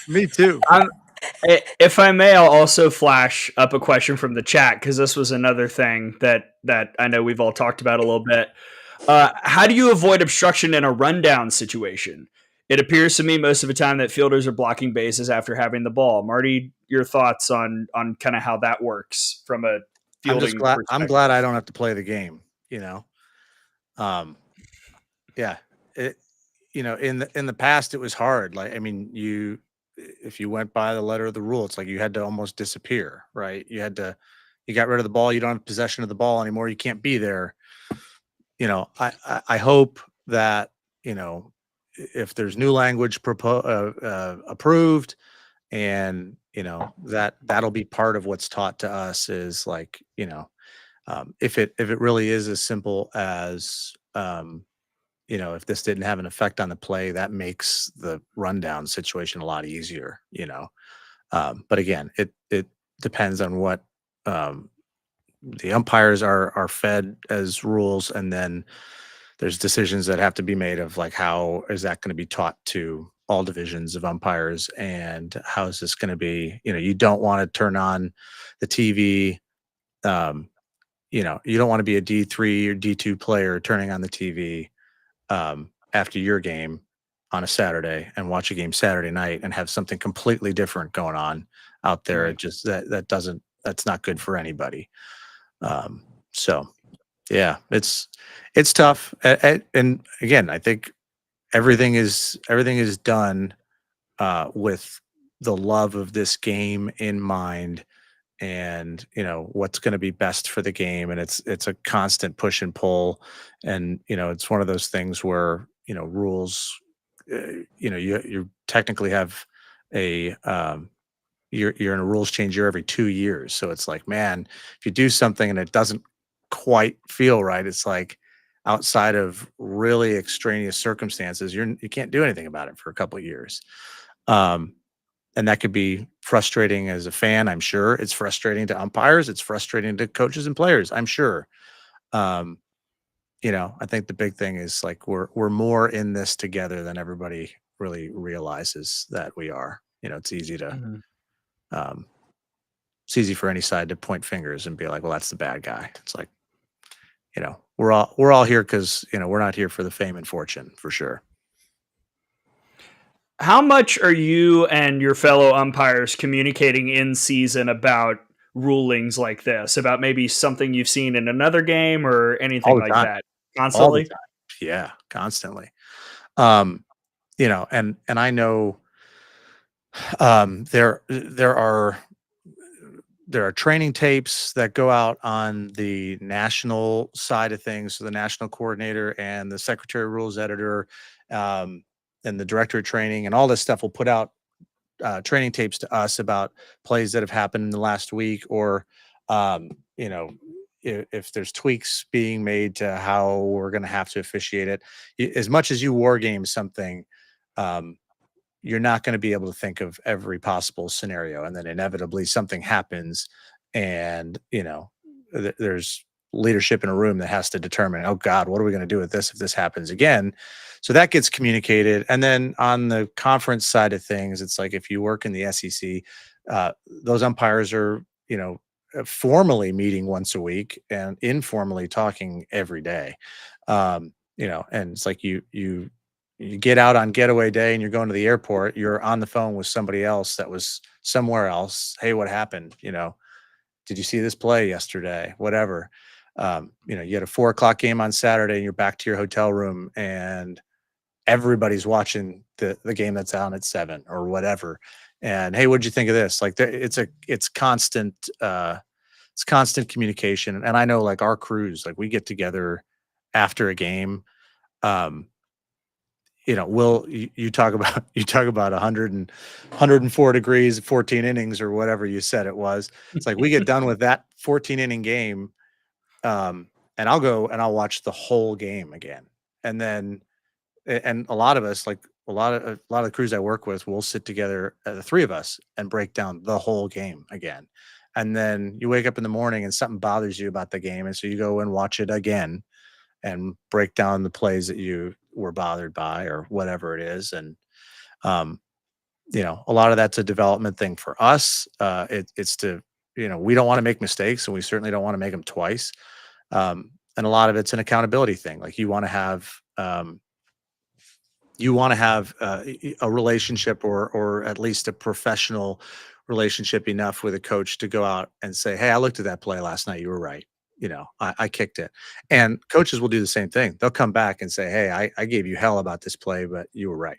Speaker 3: me too.
Speaker 1: If I may, I'll also flash up a question from the chat, because this was another thing that I know we've all talked about a little bit. How do you avoid obstruction in a rundown situation? It appears to me most of the time that fielders are blocking bases after having the ball. Marty, your thoughts on kind of how that works from a fielding perspective?
Speaker 3: I'm glad I don't have to play the game, yeah, in the past it was hard. Like, I mean, if you went by the letter of the rule, it's like you had to almost disappear, right? You got rid of the ball. You don't have possession of the ball anymore. You can't be there. I hope that, if there's new language approved, and that'll be part of what's taught to us, is like, if it really is as simple as, if this didn't have an effect on the play, that makes the rundown situation a lot easier, but again, it depends on what the umpires are fed as rules, and then there's decisions that have to be made of, like, how is that going to be taught to all divisions of umpires, and how is this going to be, you don't want to turn on the TV. You don't want to be a D3 or D2 player turning on the TV after your game on a Saturday and watch a game Saturday night and have something completely different going on out there.
Speaker 1: Right.
Speaker 3: It just that's not good for anybody. So yeah, it's tough. And again, I think everything is done with the love of this game in mind, and what's going to be best for the game. And it's a constant push and pull, and it's one of those things where rules, you technically have a you're in a rules change year every 2 years. So it's like, man, if you do something and it doesn't quite feel right, it's like, outside of really extraneous circumstances, you can't do anything about it for a couple of years. And that could be frustrating as a fan. I'm sure it's frustrating to umpires. It's frustrating to coaches and players, I'm sure. I think the big thing is, like, we're more in this together than everybody really realizes that we are. It's easy to it's easy for any side to point fingers and be like, well, that's the bad guy. It's like, we're all here because we're not here for the fame and fortune, for sure.
Speaker 1: How much are you and your fellow umpires communicating in season about rulings like this, about maybe something you've seen in another game or anything like
Speaker 3: time.
Speaker 1: that?
Speaker 3: All the
Speaker 1: Constantly?
Speaker 3: time. Yeah, constantly. And I know there are training tapes that go out on the national side of things. So the national coordinator and the secretary of rules editor, and the director of training and all this stuff will put out training tapes to us about plays that have happened in the last week, or if there's tweaks being made to how we're going to have to officiate it. As much as you war game something, you're not going to be able to think of every possible scenario, and then inevitably something happens, and there's leadership in a room that has to determine, oh God, what are we going to do with this if this happens again? So that gets communicated. And then on the conference side of things, it's like, if you work in the SEC, those umpires are formally meeting once a week and informally talking every day. And it's like you get out on getaway day and you're going to the airport, you're on the phone with somebody else that was somewhere else. Hey, what happened? Did you see this play yesterday? Whatever. You had a 4 o'clock game on Saturday and you're back to your hotel room and everybody's watching the game that's on at 7 or whatever. And hey, what'd you think of this? Like it's constant communication. And I know like our crews, like we get together after a game. Um, you talk about you talk about 104 degrees, 14 innings or whatever you said it was. It's like we get done with that 14 inning game, and I'll go and I'll watch the whole game again. And then and a lot of us, like a lot of the crews I work with, will sit together, the three of us, and break down the whole game again. And then you wake up in the morning and something bothers you about the game, and so you go and watch it again and break down the plays that you were bothered by or whatever it is. And um, a lot of that's a development thing for us. It's to we don't want to make mistakes, and we certainly don't want to make them twice. And a lot of it's an accountability thing. Like a relationship or at least a professional relationship enough with a coach to go out and say, hey, I looked at that play last night, you were right. I kicked it. And coaches will do the same thing. They'll come back and say, hey, I gave you hell about this play, but you were right.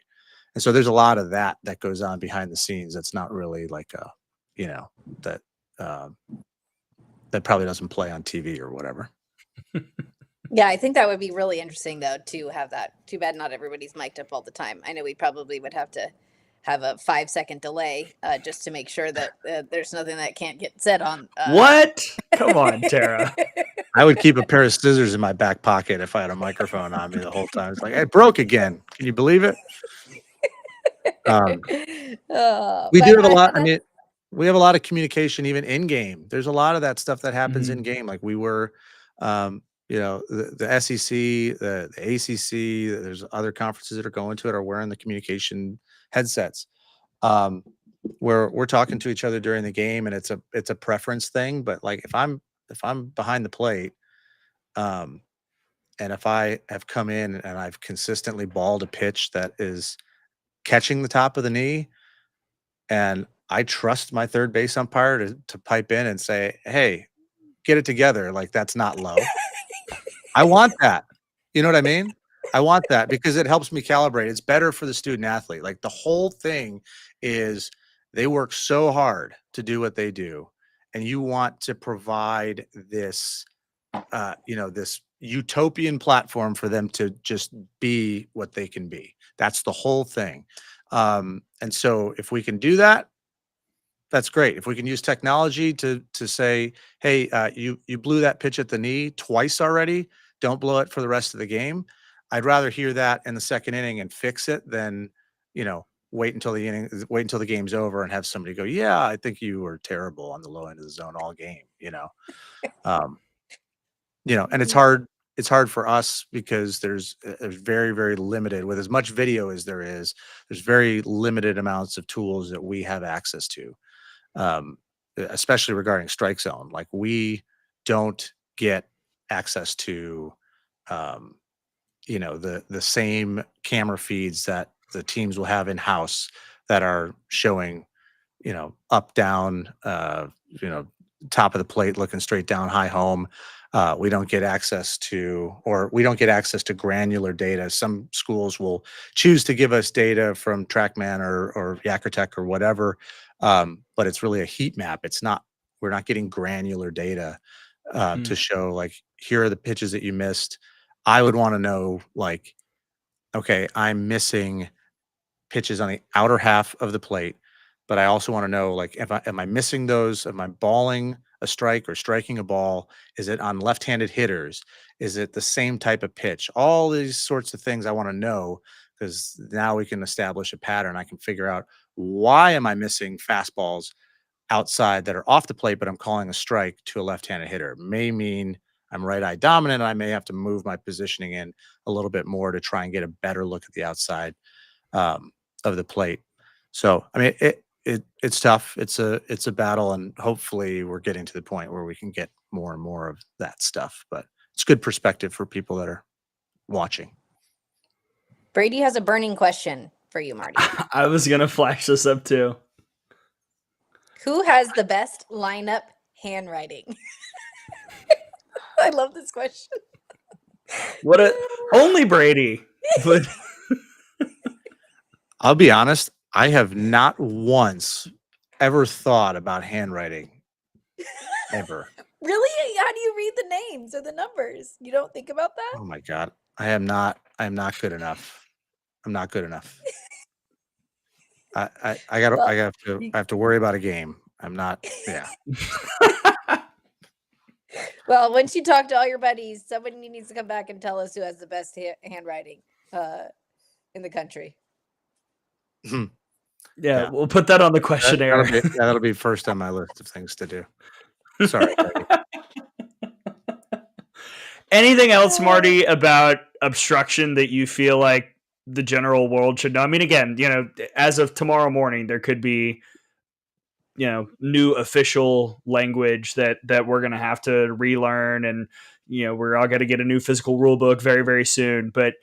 Speaker 3: And so there's a lot of that goes on behind the scenes. That's not really like that um, that probably doesn't play on TV or whatever.
Speaker 2: Yeah, I think that would be really interesting though to have that. Too bad not everybody's mic'd up all the time. I know we probably would have to have a 5-second delay just to make sure that there's nothing that can't get said on.
Speaker 1: What? Come on, Tara.
Speaker 3: I would keep a pair of scissors in my back pocket if I had a microphone on me the whole time. It's like, it broke again. Can you believe it? We do have a lot. I mean, we have a lot of communication even in game. There's a lot of that stuff that happens in game. Like we were, the SEC, the ACC. There's other conferences that are going to it are wearing the communication headsets. Where we're talking to each other during the game, and it's a preference thing. But like if I'm behind the plate, and if I have come in and I've consistently balled a pitch that is catching the top of the knee, and I trust my third base umpire to pipe in and say, hey, get it together. Like that's not low. I want that. You know what I mean? I want that because it helps me calibrate. It's better for the student athlete. Like the whole thing is they work so hard to do what they do. And you want to provide this, this utopian platform for them to just be what they can be. That's the whole thing. And so if we can do that, that's great. If we can use technology to say, hey, you blew that pitch at the knee twice already, don't blow it for the rest of the game. I'd rather hear that in the second inning and fix it than, wait until the game's over and have somebody go, yeah, I think you were terrible on the low end of the zone all game, and it's hard. It's hard for us because there's very, very limited with as much video as there's very limited amounts of tools that we have access to. Especially regarding strike zone. Like we don't get access to, the same camera feeds that the teams will have in house that are showing, up, down, top of the plate, looking straight down, high home. We don't get access to granular data. Some schools will choose to give us data from TrackMan or Yakkertech or whatever, but it's really a heat map. We're not getting granular data to show like, here are the pitches that you missed. I would want to know like, okay, I'm missing pitches on the outer half of the plate, but I also want to know like, am I missing those? Am I balling a strike or striking a ball? Is it on left-handed hitters? Is it the same type of pitch? All these sorts of things I want to know because now we can establish a pattern. I can figure out why am I missing fastballs outside that are off the plate, but I'm calling a strike to a left-handed hitter. It may mean I'm right-eye dominant. And I may have to move my positioning in a little bit more to try and get a better look at the outside of the plate. So, I mean, it's tough. It's a battle, and hopefully we're getting to the point where we can get more and more of that stuff. But it's good perspective for people that are watching.
Speaker 2: Brady has a burning question for you, Marty.
Speaker 1: I was gonna flash this up too.
Speaker 2: Who has the best lineup handwriting? I love this question.
Speaker 1: Only Brady. But
Speaker 3: I'll be honest, I have not once ever thought about handwriting. Ever.
Speaker 2: Really? How do you read the names or the numbers? You don't think about that?
Speaker 3: Oh my God. I am not good enough. I'm not good enough. I have to worry about a game. I'm not, yeah.
Speaker 2: Well, once you talk to all your buddies, somebody needs to come back and tell us who has the best handwriting in the country.
Speaker 1: Yeah, we'll put that on the questionnaire.
Speaker 3: That'll be first on my list of things to do. Sorry.
Speaker 1: Anything else, Marty, about obstruction that you feel like the general world should know? I mean, again, as of tomorrow morning, there could be, new official language that we're going to have to relearn. And, we're all going to get a new physical rule book very, very soon. But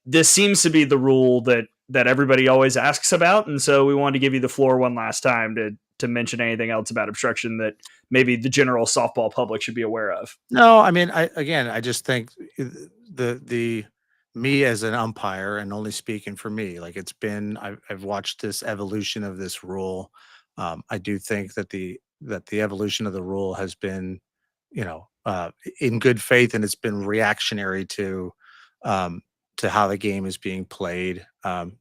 Speaker 1: this seems to be the rule that everybody always asks about. And so we wanted to give you the floor one last time to mention anything else about obstruction that maybe the general softball public should be aware of.
Speaker 3: No, I mean, I just think the me as an umpire, and only speaking for me, like I've watched this evolution of this rule. I do think that the evolution of the rule has been, in good faith, and it's been reactionary to how the game is being played. I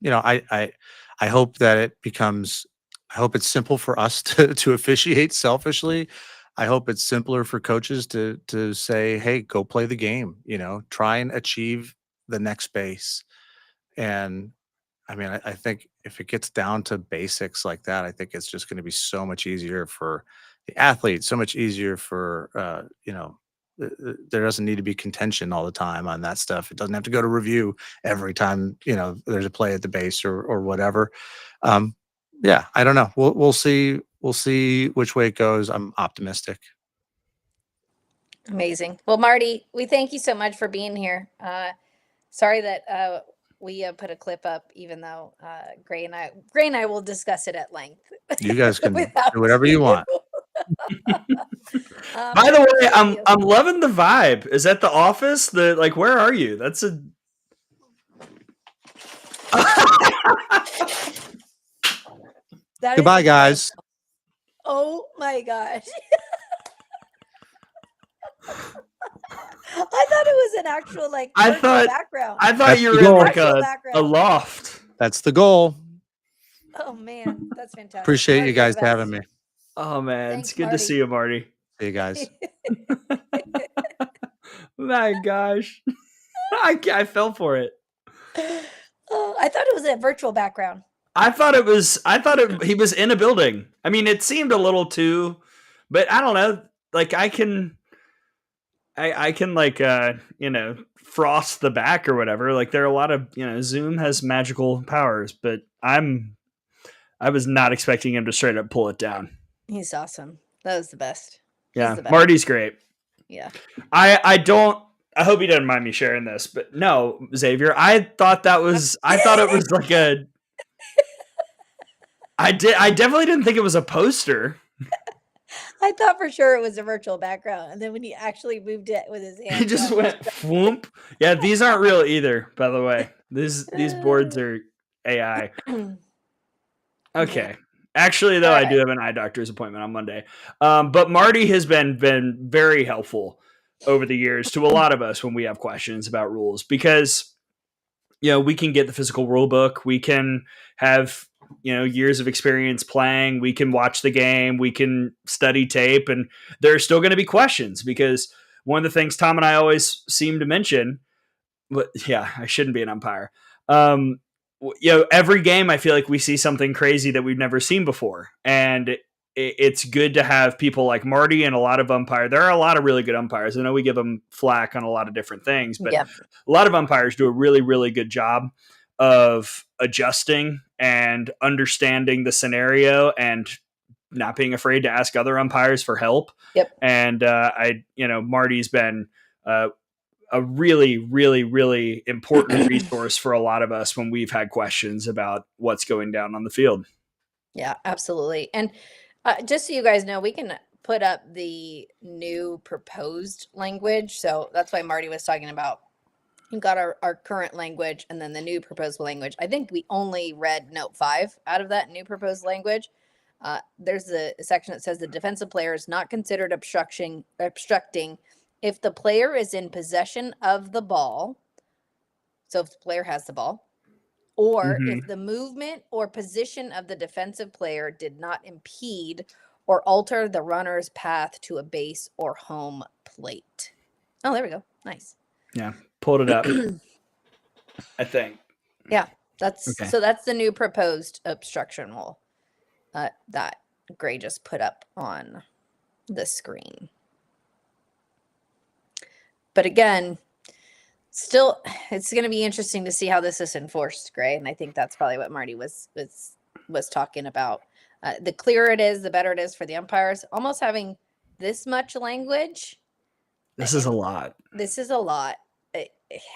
Speaker 3: hope that it becomes. I hope it's simple for us to officiate selfishly. I hope it's simpler for coaches to say, "Hey, go play the game." Try and achieve the next base. And I mean, I think if it gets down to basics like that, I think it's just going to be so much easier for the athlete, so much easier for there doesn't need to be contention all the time on that stuff. It doesn't have to go to review every time there's a play at the base or whatever. Yeah, I don't know. We'll see. We'll see which way it goes. I'm optimistic.
Speaker 2: Amazing. Well, Marty, we thank you so much for being here. Sorry that we put a clip up, even though Gray and I will discuss it at length.
Speaker 3: You guys can do whatever you want.
Speaker 1: By the way, I'm loving the vibe. Is that the office? Where are you? That's a.
Speaker 3: Goodbye, guys.
Speaker 2: Oh my gosh. I thought it was an actual background.
Speaker 1: I thought you were in like a loft.
Speaker 3: That's the goal.
Speaker 2: Oh man, that's fantastic.
Speaker 3: Appreciate Marty, you guys having me.
Speaker 1: Oh man,
Speaker 2: Thanks,
Speaker 1: it's good
Speaker 2: Marty.
Speaker 1: to see you, Marty.
Speaker 3: See you guys.
Speaker 1: My gosh. I fell for it.
Speaker 2: Oh, I thought it was a virtual background.
Speaker 1: I thought he was in a building. I mean, it seemed a little too, but I don't know. Like I can frost the back or whatever. Like there are a lot of, Zoom has magical powers, but I was not expecting him to straight up pull it down.
Speaker 2: He's awesome. That was the best.
Speaker 1: Yeah. Marty's great.
Speaker 2: Yeah.
Speaker 1: I hope he doesn't mind me sharing this, but no, Xavier, I thought it was like a, I definitely didn't think it was a poster.
Speaker 2: I thought for sure it was a virtual background. And then when he actually moved it with his hand,
Speaker 1: he just went whoomp. Yeah, these aren't real either, by the way. These boards are AI. Okay. Actually, though, I do have an eye doctor's appointment on Monday. But Marty has been very helpful over the years to a lot of us when we have questions about rules, because we can get the physical rule book. We can have years of experience playing. We can watch the game. We can study tape, and there are still going to be questions, because one of the things Tom and I always seem to mention, but yeah, I shouldn't be an umpire. Every game I feel like we see something crazy that we've never seen before, and it's good to have people like Marty and a lot of umpires. There are a lot of really good umpires. I know we give them flack on a lot of different things, but a lot of umpires do a really, really good job of adjusting and understanding the scenario and not being afraid to ask other umpires for help.
Speaker 2: Yep.
Speaker 1: And Marty's been a really, really, really important resource for a lot of us when we've had questions about what's going down on the field.
Speaker 2: Yeah, absolutely. And just so you guys know, we can put up the new proposed language. So that's why Marty was talking about. We've got our current language and then the new proposed language. I think we only read note 5 out of that new proposed language. There's a section that says the defensive player is not considered obstructing if the player is in possession of the ball. So if the player has the ball, or if the movement or position of the defensive player did not impede or alter the runner's path to a base or home plate. Oh, there we go. Nice.
Speaker 1: Yeah, pulled it up. I think.
Speaker 2: Yeah, that's the new proposed obstruction rule that Gray just put up on the screen. But again, still, it's going to be interesting to see how this is enforced, Gray, and I think that's probably what Marty was talking about. The clearer it is, the better it is for the umpires. Almost having this much language.
Speaker 1: This is a lot.
Speaker 2: This is a lot.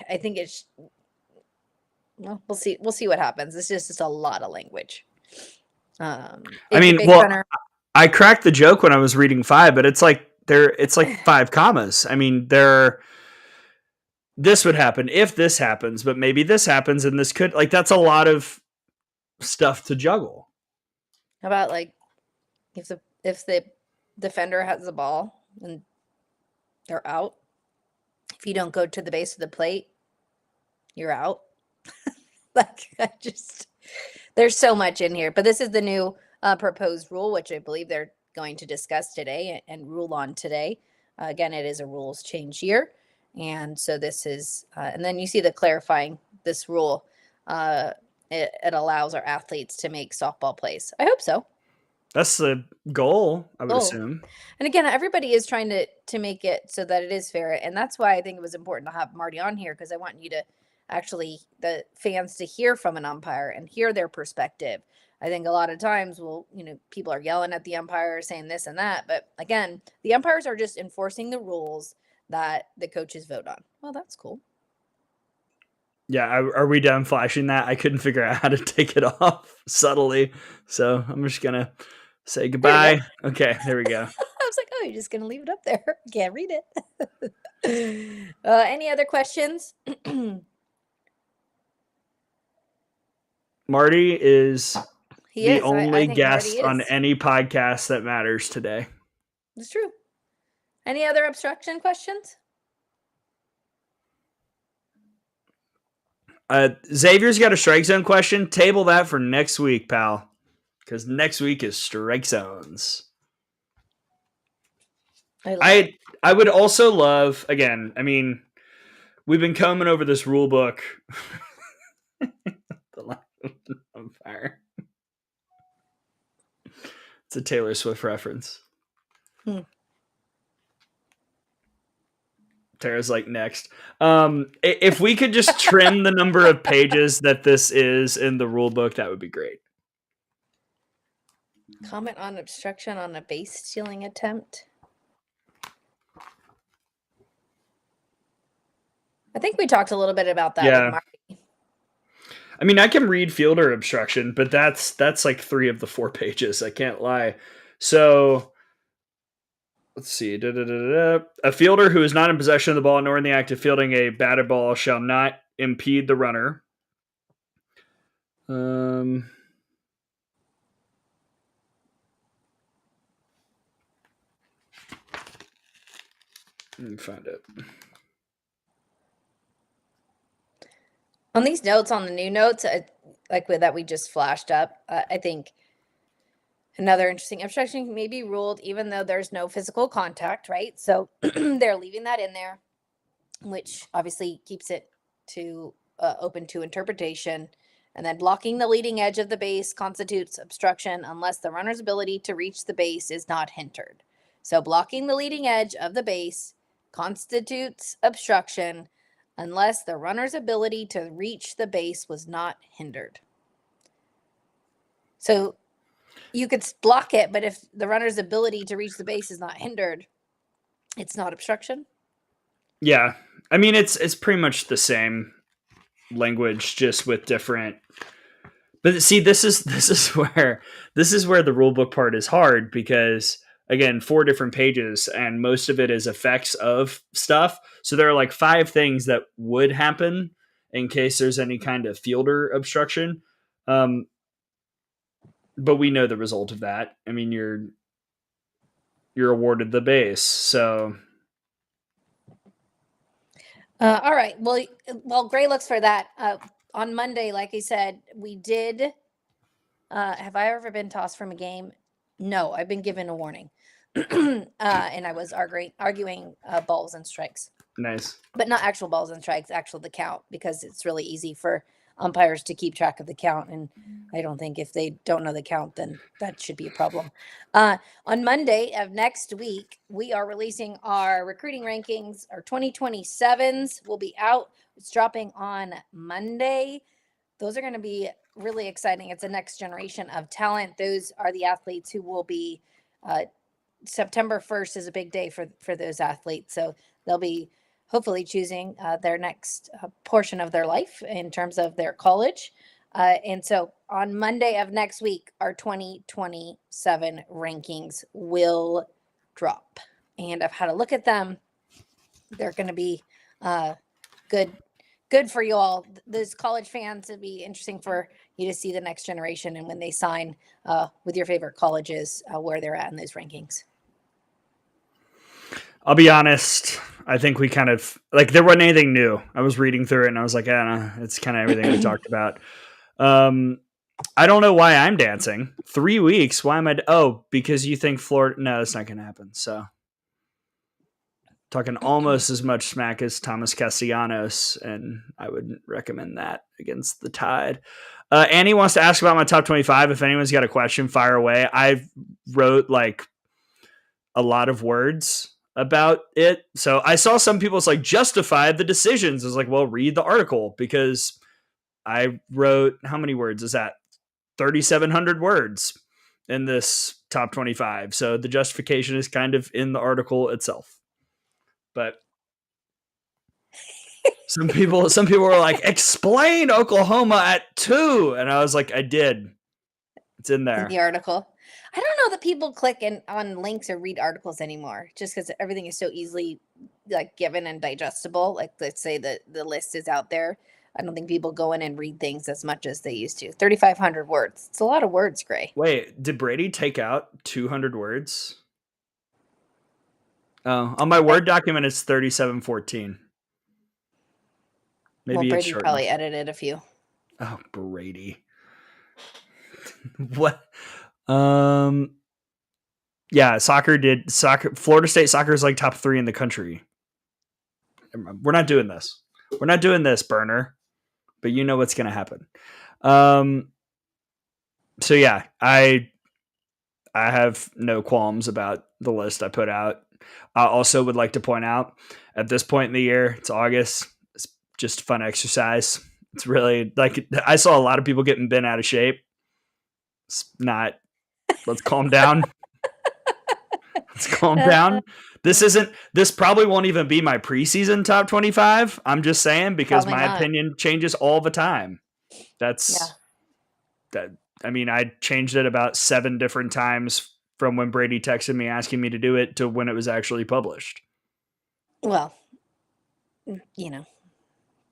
Speaker 2: I think it's. Well, we'll see. We'll see what happens. This is just a lot of language.
Speaker 1: I cracked the joke when I was reading 5, but it's like 5 commas. I mean, this would happen if this happens, but maybe this happens and this could, like, that's a lot of stuff to juggle.
Speaker 2: How about like if the defender has the ball and they're out, if you don't go to the base of the plate, you're out. There's so much in here, but this is the new proposed rule, which I believe they're going to discuss today and rule on today. Again, it is a rules change year. And so this is, and then you see the clarifying this rule. It allows our athletes to make softball plays. I hope so.
Speaker 1: That's the goal, I would assume.
Speaker 2: And again, everybody is trying to make it so that it is fair. And that's why I think it was important to have Marty on here, because I want you to actually, the fans, to hear from an umpire and hear their perspective. I think a lot of times, people are yelling at the umpire saying this and that. But again, the umpires are just enforcing the rules that the coaches vote on. Well, that's cool.
Speaker 1: Yeah. Are we done flashing that? I couldn't figure out how to take it off subtly. So I'm just going to say goodbye. Okay, there we go.
Speaker 2: I was like, oh, you're just going to leave it up there. Can't read it. Any other questions?
Speaker 1: Marty is the only
Speaker 2: I
Speaker 1: guest on any podcast that matters today.
Speaker 2: It's true. Any other obstruction questions?
Speaker 1: Xavier's got a strike zone question. Table that for next week, pal. Because next week is strike zones. I would also love, again, I mean, we've been combing over this rule book. Umpire. It's a Taylor Swift reference. Tara's like, next. If we could just trim the number of pages that this is in the rule book, that would be great.
Speaker 2: Comment on obstruction on a base stealing attempt. I think we talked a little bit about that with Marty.
Speaker 1: I mean, I can read fielder obstruction, but that's like 3 of the 4 pages. I can't lie. So let's see. A fielder who is not in possession of the ball nor in the act of fielding a batted ball shall not impede the runner. Let me find it.
Speaker 2: On these notes, on the new notes, that we just flashed up, I think another interesting obstruction may be ruled even though there's no physical contact, right? So they're leaving that in there, which obviously keeps it to open to interpretation. And then blocking the leading edge of the base constitutes obstruction unless the runner's ability to reach the base is not hindered. So blocking the leading edge of the base constitutes obstruction unless the runner's ability to reach the base was not hindered. So you could block it, but if the runner's ability to reach the base is not hindered, it's not obstruction.
Speaker 1: Yeah. I mean, it's pretty much the same language, just with different. But see, this is where the rule book part is hard, because again, 4 different pages and most of it is effects of stuff. So there are like 5 things that would happen in case there's any kind of fielder obstruction. But we know the result of that. I mean, you're awarded the base. So
Speaker 2: All right. Well, while Gray looks for that, on Monday, like I said, we did. Have I ever been tossed from a game? No, I've been given a warning, and I was arguing balls and strikes,
Speaker 1: nice.
Speaker 2: but not actual balls and strikes, actual the count, because it's really easy for umpires to keep track of the count, and I don't think if they don't know the count, then that should be a problem. On Monday of next week, we are releasing our recruiting rankings. Our 2027s will be out. It's dropping on Monday. Those are going to be really exciting. It's a next generation of talent. Those are the athletes who will be. September 1st is a big day for those athletes, so they'll be hopefully choosing their next portion of their life in terms of their college. And so on Monday of next week, our 2027 rankings will drop. And I've had a look at them. They're going to be good for you all. Those college fans, it'd be interesting for you to see the next generation and when they sign with your favorite colleges, where they're at in those rankings.
Speaker 1: I'll be honest. I think we kind of like, there wasn't anything new. I was reading through it and I was like, it's kind of everything we talked about. I don't know why I'm dancing. 3 weeks. Why am I? Because you think Florida? No, that's not going to happen. So talking almost as much smack as Thomas Castellanos, and I wouldn't recommend that against the Tide. Annie wants to ask about my top 25. If anyone's got a question, fire away. I wrote like a lot of words about it. So I saw some people's like justify the decisions. I was like, well, read the article, because I wrote, how many words is that? 3,700 words in this top 25. So the justification is kind of in the article itself. But some people were like, explain Oklahoma at 2. And I was like, I did. It's in there.
Speaker 2: In the article. I don't know that people click on links or read articles anymore, just because everything is so easily like given and digestible. Like, let's say the list is out there. I don't think people go in and read things as much as they used to. 3,500 words. It's a lot of words, Gray.
Speaker 1: Wait, did Brady take out 200 words? Oh, on my Word document, it's 3,714. Maybe
Speaker 2: Brady
Speaker 1: it's shortened.
Speaker 2: probably edited a few.
Speaker 1: Oh, Brady. What? Yeah, Florida State soccer is like top 3 in the country. We're not doing this. We're not doing this, Burner. But you know what's going to happen. So yeah, I have no qualms about the list I put out. I also would like to point out, at this point in the year, it's August. It's just fun exercise. It's really like, I saw a lot of people getting bent out of shape. It's not. Let's calm down. Let's calm down. This probably won't even be my preseason top 25. I'm just saying, because probably my opinion changes all the time. I mean, I changed it about 7 different times from when Brady texted me asking me to do it to when it was actually published.
Speaker 2: Well,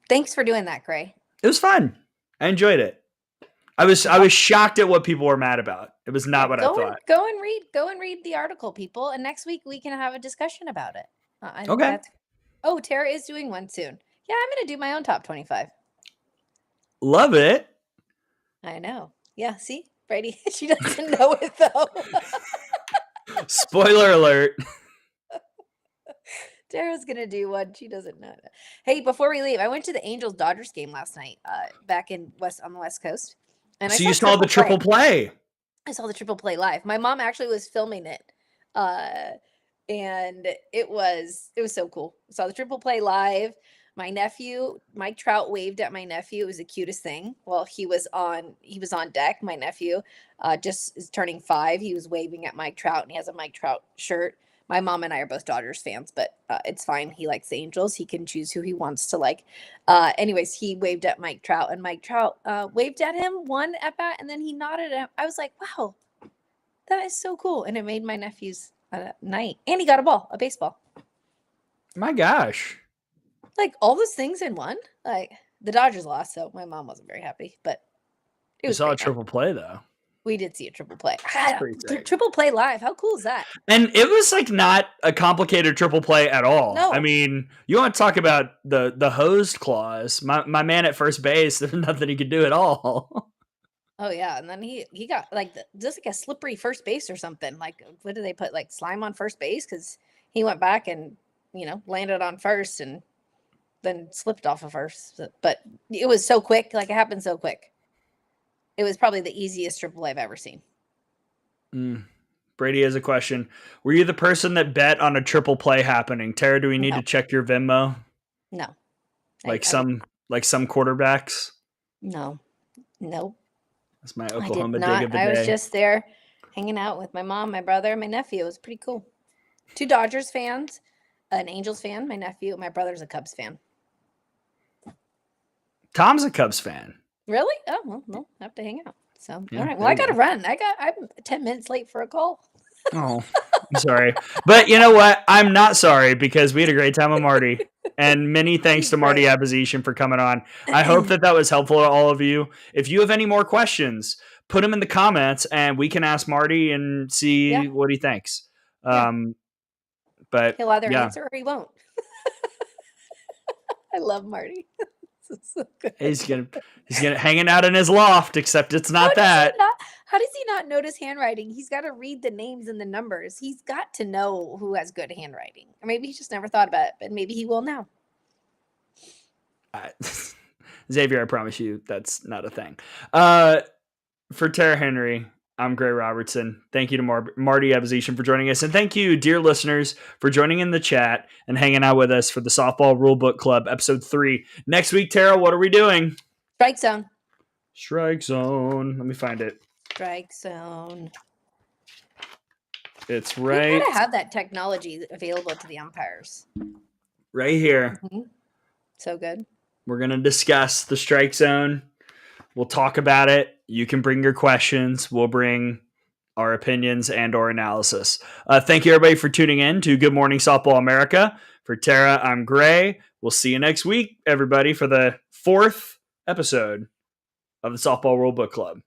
Speaker 2: thanks for doing that, Gray.
Speaker 1: It was fun. I enjoyed it. I was shocked at what people were mad about. It was not what I thought.
Speaker 2: Go and read the article, people, and next week we can have a discussion about it.
Speaker 1: Okay.
Speaker 2: Tara is doing one soon. Yeah, I'm going to do my own top 25.
Speaker 1: Love it.
Speaker 2: I know. Yeah, see? Brady, she doesn't know it, though.
Speaker 1: Spoiler alert.
Speaker 2: Tara's going to do one. She doesn't know that. Hey, before we leave, I went to the Angels-Dodgers game last night back on the West Coast. And
Speaker 1: so you saw the triple play.
Speaker 2: I saw the triple play live. My mom actually was filming it. And it was so cool. I saw the triple play live. My nephew, Mike Trout, waved at my nephew. It was the cutest thing. Well, he was on deck. My nephew just is turning 5. He was waving at Mike Trout, and he has a Mike Trout shirt. My mom and I are both Dodgers fans, but it's fine. He likes the Angels. He can choose who he wants to like. Anyways, he waved at Mike Trout, and Mike Trout waved at him one at bat, and then he nodded at him. I was like, wow, that is so cool. And it made my nephew's night. And he got a baseball.
Speaker 1: My gosh.
Speaker 2: Like all those things in one. Like the Dodgers lost, so my mom wasn't very happy, but
Speaker 1: it was a triple play though.
Speaker 2: We did see a triple play. Triple play live. How cool is that?
Speaker 1: And it was like not a complicated triple play at all.
Speaker 2: No.
Speaker 1: I mean, you want to talk about the hosed clause. My man at first base, there's nothing he could do at all.
Speaker 2: Oh yeah, and then he got like just like a slippery first base or something. Like what did they put, like slime on first base? Because he went back and landed on first and then slipped off of first. But it was so quick, like it happened so quick. It was probably the easiest triple I've ever seen.
Speaker 1: Brady has a question. Were you the person that bet on a triple play happening? Tara, do we need to check your Venmo?
Speaker 2: No.
Speaker 1: Like some quarterbacks?
Speaker 2: No. Nope.
Speaker 1: That's my Oklahoma dig of the day.
Speaker 2: I was just there hanging out with my mom, my brother, and my nephew. It was pretty cool. 2 Dodgers fans, an Angels fan, my nephew, my brother's a Cubs fan.
Speaker 1: Tom's a Cubs fan.
Speaker 2: Really? Oh, well, no, I have to hang out. So, all right. Well, I got to run. I'm 10 minutes late for a call.
Speaker 1: Oh, I'm sorry. But you know what? I'm not sorry because we had a great time with Marty. And many thanks to Marty Abizishan for coming on. I hope that was helpful to all of you. If you have any more questions, put them in the comments and we can ask Marty and see what he thinks. But
Speaker 2: he'll either answer or he won't. I love Marty. So
Speaker 1: he's gonna hanging out in his loft, except it's not that.
Speaker 2: How does he not notice handwriting? He's got to read the names and the numbers. He's got to know who has good handwriting. Or maybe he just never thought about it, but maybe he will now.
Speaker 1: Xavier, I promise you that's not a thing. For Tara Henry, I'm Gray Robertson. Thank you to Marty Abizishan for joining us. And thank you, dear listeners, for joining in the chat and hanging out with us for the Softball Rulebook Club, episode 3. Next week, Tara, what are we doing?
Speaker 2: Strike zone.
Speaker 1: Strike zone. Let me find it.
Speaker 2: Strike zone.
Speaker 1: It's right.
Speaker 2: We gotta have that technology available to the umpires.
Speaker 1: Right here.
Speaker 2: Mm-hmm. So good.
Speaker 1: We're going to discuss the strike zone. We'll talk about it. You can bring your questions. We'll bring our opinions and our analysis. Thank you, everybody, for tuning in to Good Morning Softball America. For Tara, I'm Gray. We'll see you next week, everybody, for the 4th episode of the Softball Rulebook Club.